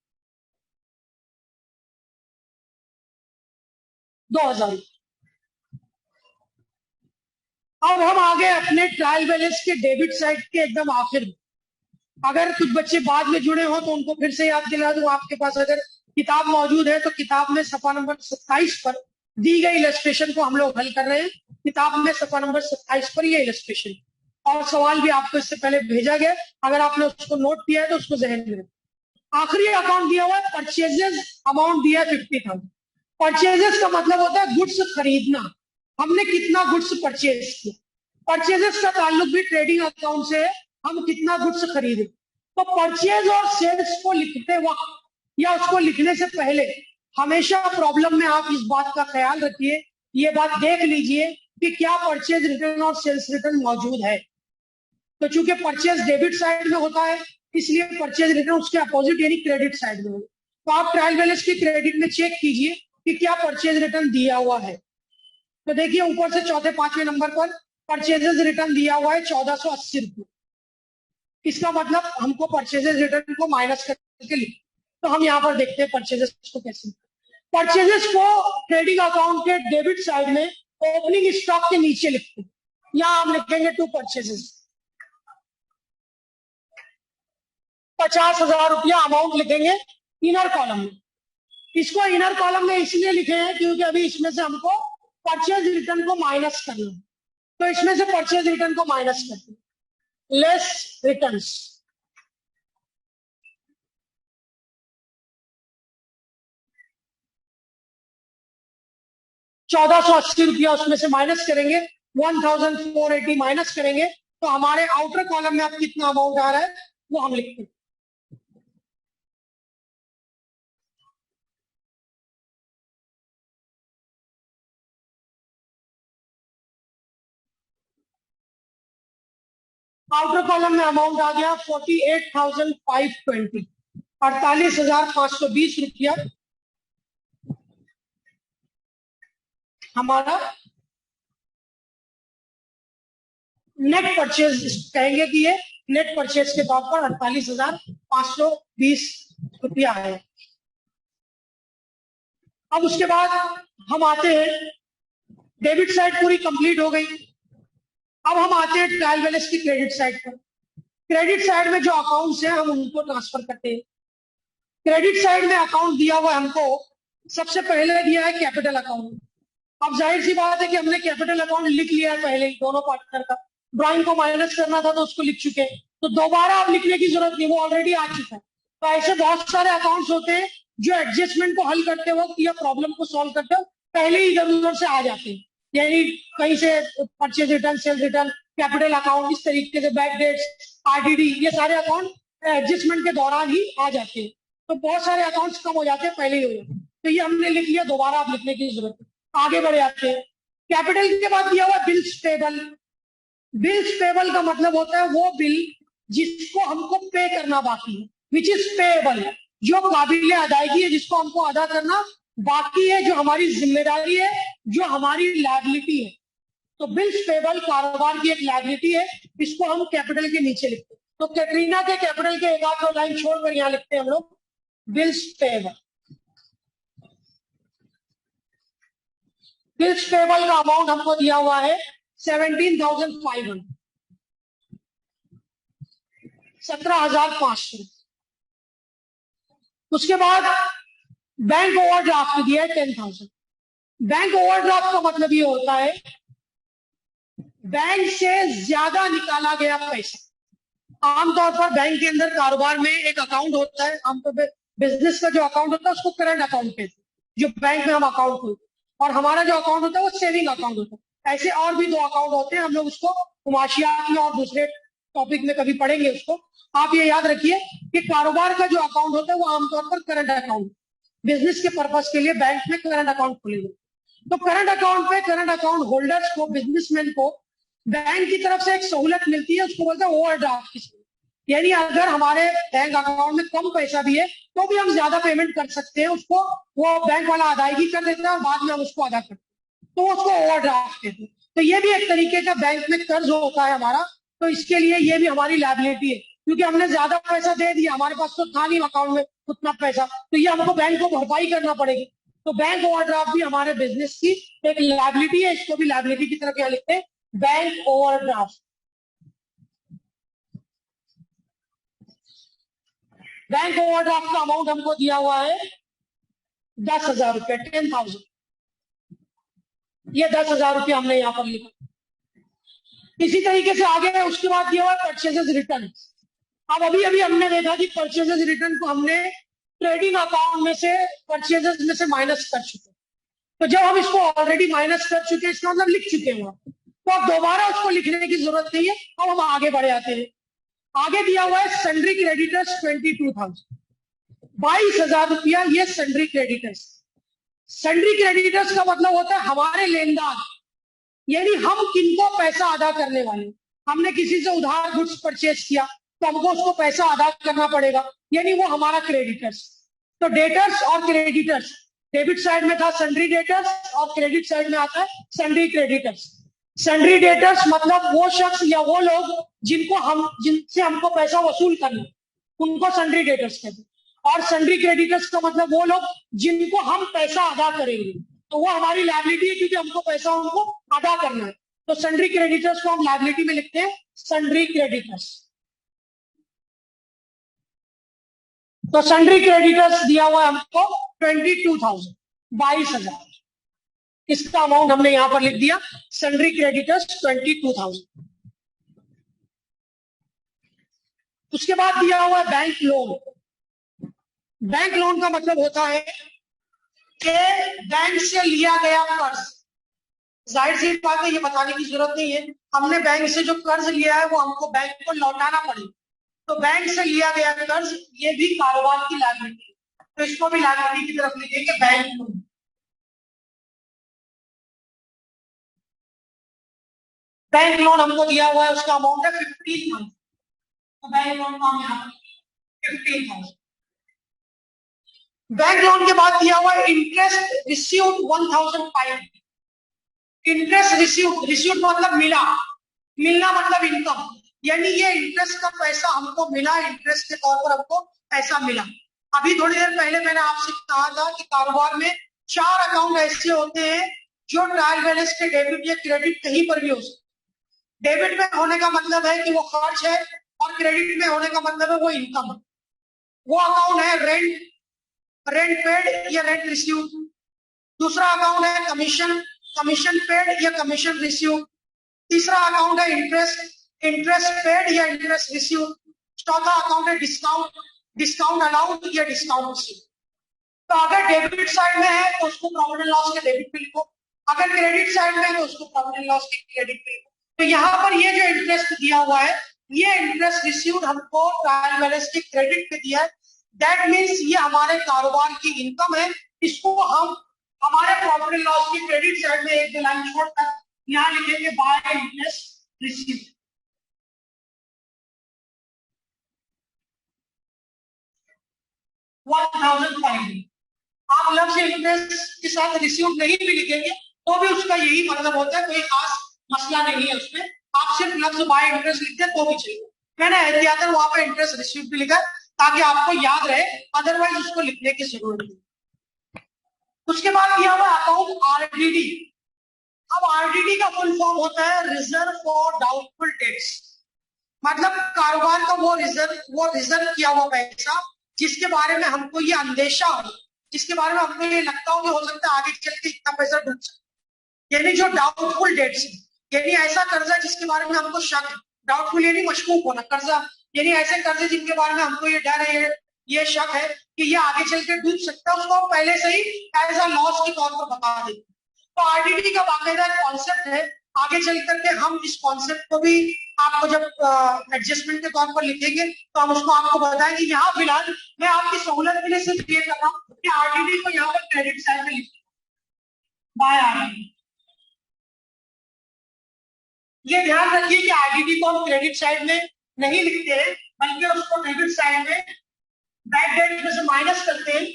2,000। अब हम आ गए अपने ट्रायल बैलेंस के डेबिट साइड के एकदम आखिर में। अगर कुछ बच्चे बाद में जुड़े हो तो उनको फिर से याद दिला दूं, आपके पास अगर किताब मौजूद है तो किताब में सफा नंबर 27 पर दी गई इलस्ट्रेशन को हम लोग हल कर रहे हैं। किताब में सफा नंबर 27 पर ये इलस्ट्रेशन और सवाल भी आपको इससे पहले भेजा गया, अगर आपने उसको नोट किया है तो उसको जहन में रखें। आखिरी अकाउंट दिया हुआ है परचेजेस, अमाउंट दिया है 50,000। परचेजेस का मतलब होता है गुड्स खरीदना, हमने कितना गुड्स परचेज किया। परचेजेस का ताल्लुक भी ट्रेडिंग अकाउंट से है, हम कितना गुड्स खरीदे। तो परचेज और सेल्स को लिखते वक्त या उसको लिखने से पहले हमेशा प्रॉब्लम में आप इस बात का ख्याल रखिए, ये बात देख लीजिए कि क्या परचेज रिटर्न और सेल्स रिटर्न मौजूद है। तो चूंकि परचेज डेबिट साइड में होता है, इसलिए परचेज रिटर्न उसके अपोजिट यानी क्रेडिट साइड में होगा। तो आप ट्रायल बैलेंस की क्रेडिट में चेक कीजिए कि क्या परचेज रिटर्न दिया हुआ है। तो देखिए ऊपर से चौथे पांचवें नंबर पर परचेजेस रिटर्न दिया हुआ है 1480 रुपये। इसका मतलब हमको परचेजेस रिटर्न को माइनस करके लिख, तो हम यहाँ पर देखते हैं परचेजेस को कैसे। परचेजेस को ट्रेडिंग अकाउंट के डेबिट साइड में ओपनिंग स्टॉक के नीचे लिखते हैं। यहाँ हम लिखेंगे टू परचेजेस, 50,000 रुपया अमाउंट लिखेंगे इनर कॉलम में। इसको इनर कॉलम में इसलिए लिखे हैं क्योंकि अभी इसमें से हमको परचेज रिटर्न को माइनस करना है, तो इसमें से परचेज रिटर्न को माइनस करते हैं, लेस रिटर्न्स। ₹1480 उसमें से माइनस करेंगे, 1480 माइनस करेंगे, तो हमारे आउटर कॉलम में अब कितना अमाउंट आ रहा है वो हम लिखते हैं। आउटर कॉलम में अमाउंट आ गया 48,520, 48,520 रुपया हमारा नेट परचेज कहेंगे कि ये नेट परचेज के तौर पर 48,520 रुपया है। अब उसके बाद हम आते हैं, डेबिट साइड पूरी कंप्लीट हो गई। अब हम आते हैं ट्रायल बैलेंस की क्रेडिट साइड पर। क्रेडिट साइड में जो अकाउंट्स हैं हम उनको ट्रांसफर करते हैं। क्रेडिट साइड में अकाउंट दिया हुआ है हमको, सबसे पहले दिया है कैपिटल अकाउंट। अब जाहिर सी बात है कि हमने कैपिटल अकाउंट लिख लिया है पहले ही, दोनों पार्टनर का ड्राइंग को माइनस करना था तो उसको लिख चुके हैं, तो दोबारा अब लिखने की जरूरत नहीं, वो ऑलरेडी आ चुका है। तो ऐसे बहुत सारे अकाउंट्स होते हैं जो एडजस्टमेंट को हल करते वक्त या प्रॉब्लम को सॉल्व करते वक्त पहले ही इधर उधर से आ जाते हैं, यानी कहीं से purchase return, cell return, capital account, इस तरीके से बैक डेट्स, आरडीडी, ये सारे अकाउंट एडजस्टमेंट के दौरान ही आ जाते हैं। तो बहुत सारे अकाउंट्स कम हो जाते हैं, पहले ही हो जाते हैं, तो ये हमने लिख लिया, दोबारा आप लिखने की जरूरत है। आगे बढ़ जाते हैं। कैपिटल के बाद दिया हुआ बिल्स पेबल। बिल्स पेबल का मतलब होता है वो बिल जिसको हमको पे करना बाकी है, विच इज पेएबल, जो काबिल अदायगी है, जिसको हमको अदा करना बाकी है, जो हमारी जिम्मेदारी है, जो हमारी लायबिलिटी है। तो बिल्स पेबल कारोबार की एक लायबिलिटी है, इसको हम कैपिटल के नीचे लिखते हैं। तो कैटरीना के कैपिटल के एक आध दो लाइन छोड़कर यहाँ लिखते हैं हम लोग बिल्स पेबल। बिल्स पेबल का अमाउंट हमको दिया हुआ है 17,500, 17,500। उसके बाद बैंक ओवरड्राफ्ट दिया है 10,000। बैंक ओवरड्राफ्ट का मतलब ये होता है बैंक से ज्यादा निकाला गया पैसा। आमतौर पर बैंक के अंदर कारोबार में एक अकाउंट होता है, आमतौर पर बिजनेस का जो अकाउंट होता है उसको करंट अकाउंट कहते हैं, जो बैंक में हम अकाउंट खोलते हैं, और हमारा जो अकाउंट होता है वो सेविंग अकाउंट होता है। ऐसे और भी दो अकाउंट होते हैं, हम लोग उसको कुमाशियात में और दूसरे टॉपिक में कभी पढ़ेंगे उसको। आप ये याद रखिए कि कारोबार का जो अकाउंट होता है वो आमतौर पर करंट अकाउंट, बिजनेस के पर्पज के लिए बैंक में करंट अकाउंट खोलेंगे। तो करंट अकाउंट पे करंट अकाउंट होल्डर्स को, बिजनेसमैन को बैंक की तरफ से एक सहूलत मिलती है, उसको बोलते हैं ओवरड्राफ्ट। यानी अगर हमारे बैंक अकाउंट में कम पैसा भी है तो भी हम ज्यादा पेमेंट कर सकते हैं, उसको वो बैंक वाला अदायगी कर देता है और बाद में हम उसको अदा करते हैं, तो उसको ओवरड्राफ्ट कहते हैं। तो ये भी एक तरीके का बैंक में कर्ज होता है हमारा, तो इसके लिए ये भी हमारी लायबिलिटी है, क्योंकि हमने ज्यादा पैसा दे दिया, हमारे पास तो था नहीं अकाउंट में उतना पैसा, तो ये हमको बैंक को भरपाई करना पड़ेगी। तो बैंक ओवरड्राफ्ट भी हमारे बिजनेस की एक लायबिलिटी है, इसको भी लायबिलिटी की तरह क्या लिखते हैं, बैंक ओवरड्राफ्ट। बैंक ओवरड्राफ्ट का अमाउंट हमको दिया हुआ है 10,000 रुपये, 10,000। ये 10,000 रुपये हमने यहाँ पर लिखा। इसी तरीके से आगे उसके बाद दिया हुआ है परचेजेस रिटर्न। अब अभी अभी हमने देखा कि परचेजेस रिटर्न को हमने ट्रेडिंग अकाउंट में से, परचेजेस में से माइनस कर चुके। तो जब हम इसको ऑलरेडी माइनस कर चुके, इसका मतलब लिख चुके हैं, तो अब दोबारा उसको लिखने की जरूरत नहीं है। अब हम आगे बढ़ जाते हैं। आगे दिया हुआ है सन्ड्री क्रेडिटर्स 22,000, 22,000 रुपया, ये सन्ड्री क्रेडिटर्स। सन्ड्री क्रेडिटर्स का मतलब होता है हमारे लेनदार, यानी हम किनको पैसा अदा करने वाले। हमने किसी से उधार गुड्स परचेज किया तो हमको उसको पैसा अदा करना पड़ेगा, यानी वो हमारा क्रेडिटर्स। तो डेटर्स और क्रेडिटर्स, डेबिट साइड में था सन्ड्री डेटर्स और क्रेडिट साइड में आता है सन्ड्री क्रेडिटर्स। सन्ड्री डेटर्स मतलब वो शख्स या वो लोग जिनसे हमको पैसा वसूल करना, उनको सन्ड्री डेटर्स कहते हैं। और सन्ड्री क्रेडिटर्स का मतलब वो लोग जिनको हम पैसा अदा करेंगे, तो वो हमारी लायबिलिटी है क्योंकि हमको पैसा उनको अदा करना है। तो सन्ड्री क्रेडिटर्स को हम लायबिलिटी में लिखते हैं सन्ड्री क्रेडिटर्स। तो सन्ड्री क्रेडिटर्स दिया हुआ है हमको 22,000, 22,000। इसका अमाउंट हमने यहां पर लिख दिया सन्ड्री क्रेडिटर्स 22,000। उसके बाद दिया हुआ है बैंक लोन। बैंक लोन का मतलब होता है कि बैंक से लिया गया कर्ज, जाहिर सी बात है ये बताने की जरूरत नहीं है, हमने बैंक से जो कर्ज लिया है वो हमको बैंक को लौटाना पड़ेगा। तो बैंक से लिया गया कर्ज ये भी कारोबार की लायबिलिटी है, तो इसको भी लायबिलिटी की तरफ लिखेंगे बैंक लोन। बैंक लोन हमको दिया हुआ है, उसका अमाउंट है 15,000। तो बैंक लोन का हम यहाँ 15,000। बैंक लोन के बाद दिया हुआ है इंटरेस्ट रिसीव्ड 1,500। इंटरेस्ट रिसीव्ड मतलब मिला, मिलना मतलब इनकम, यानी ये इंटरेस्ट का पैसा हमको मिला, इंटरेस्ट के तौर पर हमको पैसा मिला। अभी थोड़ी देर पहले मैंने आपसे कहा था कि कारोबार में 4 अकाउंट ऐसे होते हैं जो ट्रायल बैलेंस के डेबिट या क्रेडिट कहीं पर भी हो सकते। डेबिट में होने का मतलब है कि वो खर्च है और क्रेडिट में होने का मतलब है वो इनकम है। वो अकाउंट है रेंट पेड या रेंट रिसीव। दूसरा अकाउंट है कमीशन पेड या कमीशन रिसीव। तीसरा अकाउंट है इंटरेस्ट पेड या इंटरेस्ट रिसीव। चौथा अकाउंट है डिस्काउंट अलाउड या डिस्काउंट रिसीव। तो अगर डेबिट साइड में है तो उसको प्रॉफिट एंड लॉस के डेबिट पे लिखो, अगर क्रेडिट साइड में है तो उसको प्रॉफिट एंड लॉस के क्रेडिट पे लिखो। तो यहाँ पर ये जो इंटरेस्ट दिया हुआ है, ये इंटरेस्ट रिसीव्ड हमको ट्रायल बैलेंस के क्रेडिट पे दिया है। दैट मीन्स ये हमारे कारोबार की इनकम है, इसको हम हमारे प्रॉफिट एंड लॉस की क्रेडिट साइड में एक लाइन छोड़कर यहाँ लिखेंगे बाय इंटरेस्ट रिसीव्ड। आप अलग से इंटरेस्ट के साथ रिसीव्ड नहीं भी लिखेंगे तो भी उसका यही मतलब होता है, कोई खास मसला नहीं है उसमें। आप सिर्फ लफ्ज बाय इंटरेस्ट लिखते हैं तो भी चाहिए। मैंने एहतियातन वहां पर इंटरेस्ट रिसीव्ड भी लिखा ताकि आपको याद रहे, अदरवाइज उसको लिखने की जरूरत नहीं। उसके बाद किया हुआ अकाउंट आरडीडी। अब आरडीडी का फुल फॉर्म होता है रिजर्व फॉर डाउटफुल डेट्स। मतलब कारोबार का वो रिजर्व किया हुआ पैसा जिसके बारे में हमको ये अंदेशा हो, जिसके बारे में हमको ये लगता हो सकता है आगे चल के इतना पैसा डूब सकता, यानी जो डाउटफुल डेट्स, यानी ऐसा कर्जा जिसके बारे में हमको शक है। डाउटफुल यानी मशकूक होना, कर्जा यानी ऐसे कर्जे जिनके बारे में हमको ये डर है, ये शक है कि ये आगे चल के डूब सकता है, उसको हम पहले से ही एज अ लॉस के तौर पर बता दें। तो आरडीडी का बाकायदा कॉन्सेप्ट है, आगे चल करके हम इस कॉन्सेप्ट को भी आपको जब एडजस्टमेंट के तौर पर लिखेंगे तो हम उसको आपको बताएंगे। यहाँ फिलहाल मैं आपकी सहूलत के लिए सिर्फ ये कर रहा हूँ कि आरडीडी को यहाँ पर क्रेडिट साइड में लिखिए बाय आरडीडी। ये ध्यान रखिए कि आरडीडी को हम क्रेडिट साइड में नहीं लिखते हैं, बल्कि उसको डेबिट साइड में बैक डेट में से माइनस करते हैं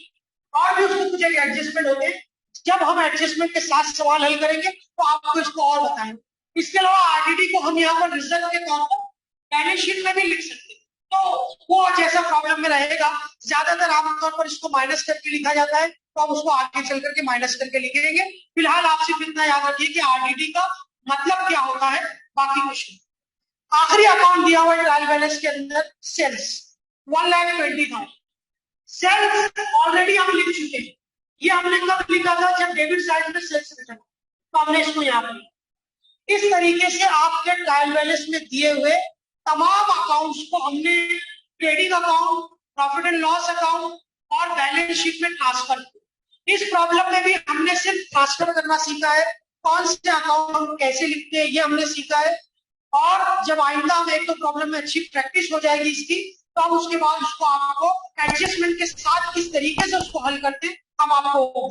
और भी उसको कुछ एडजस्टमेंट होते हैं। जब हम एडजस्टमेंट के साथ सवाल हल करेंगे तो आपको इसको और बताएंगे। इसके अलावा आरडीडी को हम यहाँ पर रिजर्व के तौर पर बैलेंस शीट में भी लिख सकते हैं, तो वो जैसा प्रॉब्लम में रहेगा, ज्यादातर आमतौर पर इसको माइनस करके लिखा जाता है, तो हम उसको आगे चल करके माइनस करके लिखेंगे। फिलहाल आप सिर्फ इतना याद रखिए कि आरडीडी का मतलब क्या होता है, बाकी कुछ नहीं। आखिरी अकाउंट दिया हुआ है ट्रायल बैलेंस के अंदर सेल्स 1,20,000। सेल्स ऑलरेडी हम लिख चुके हैं, ये हमने कब लिखा था, जब डेबिट साइड में सेल्स रिटर्न, तो हमने इसको यहाँ पर इस तरीके से आपके ट्रायल बैलेंस में दिए हुए तमाम अकाउंट्स को हमने trading account, profit and loss account और बैलेंस शीट में ट्रांसफर किया। इस प्रॉब्लम में भी हमने सिर्फ ट्रांसफर करना सीखा है, कौन से अकाउंट हम कैसे लिखते हैं ये हमने सीखा है। और जब आइंदा हम एक तो प्रॉब्लम में अच्छी प्रैक्टिस हो जाएगी इसकी, तो हम उसके बाद उसको आपको एडजस्टमेंट के साथ किस तरीके से उसको हल करते हैं हम आपको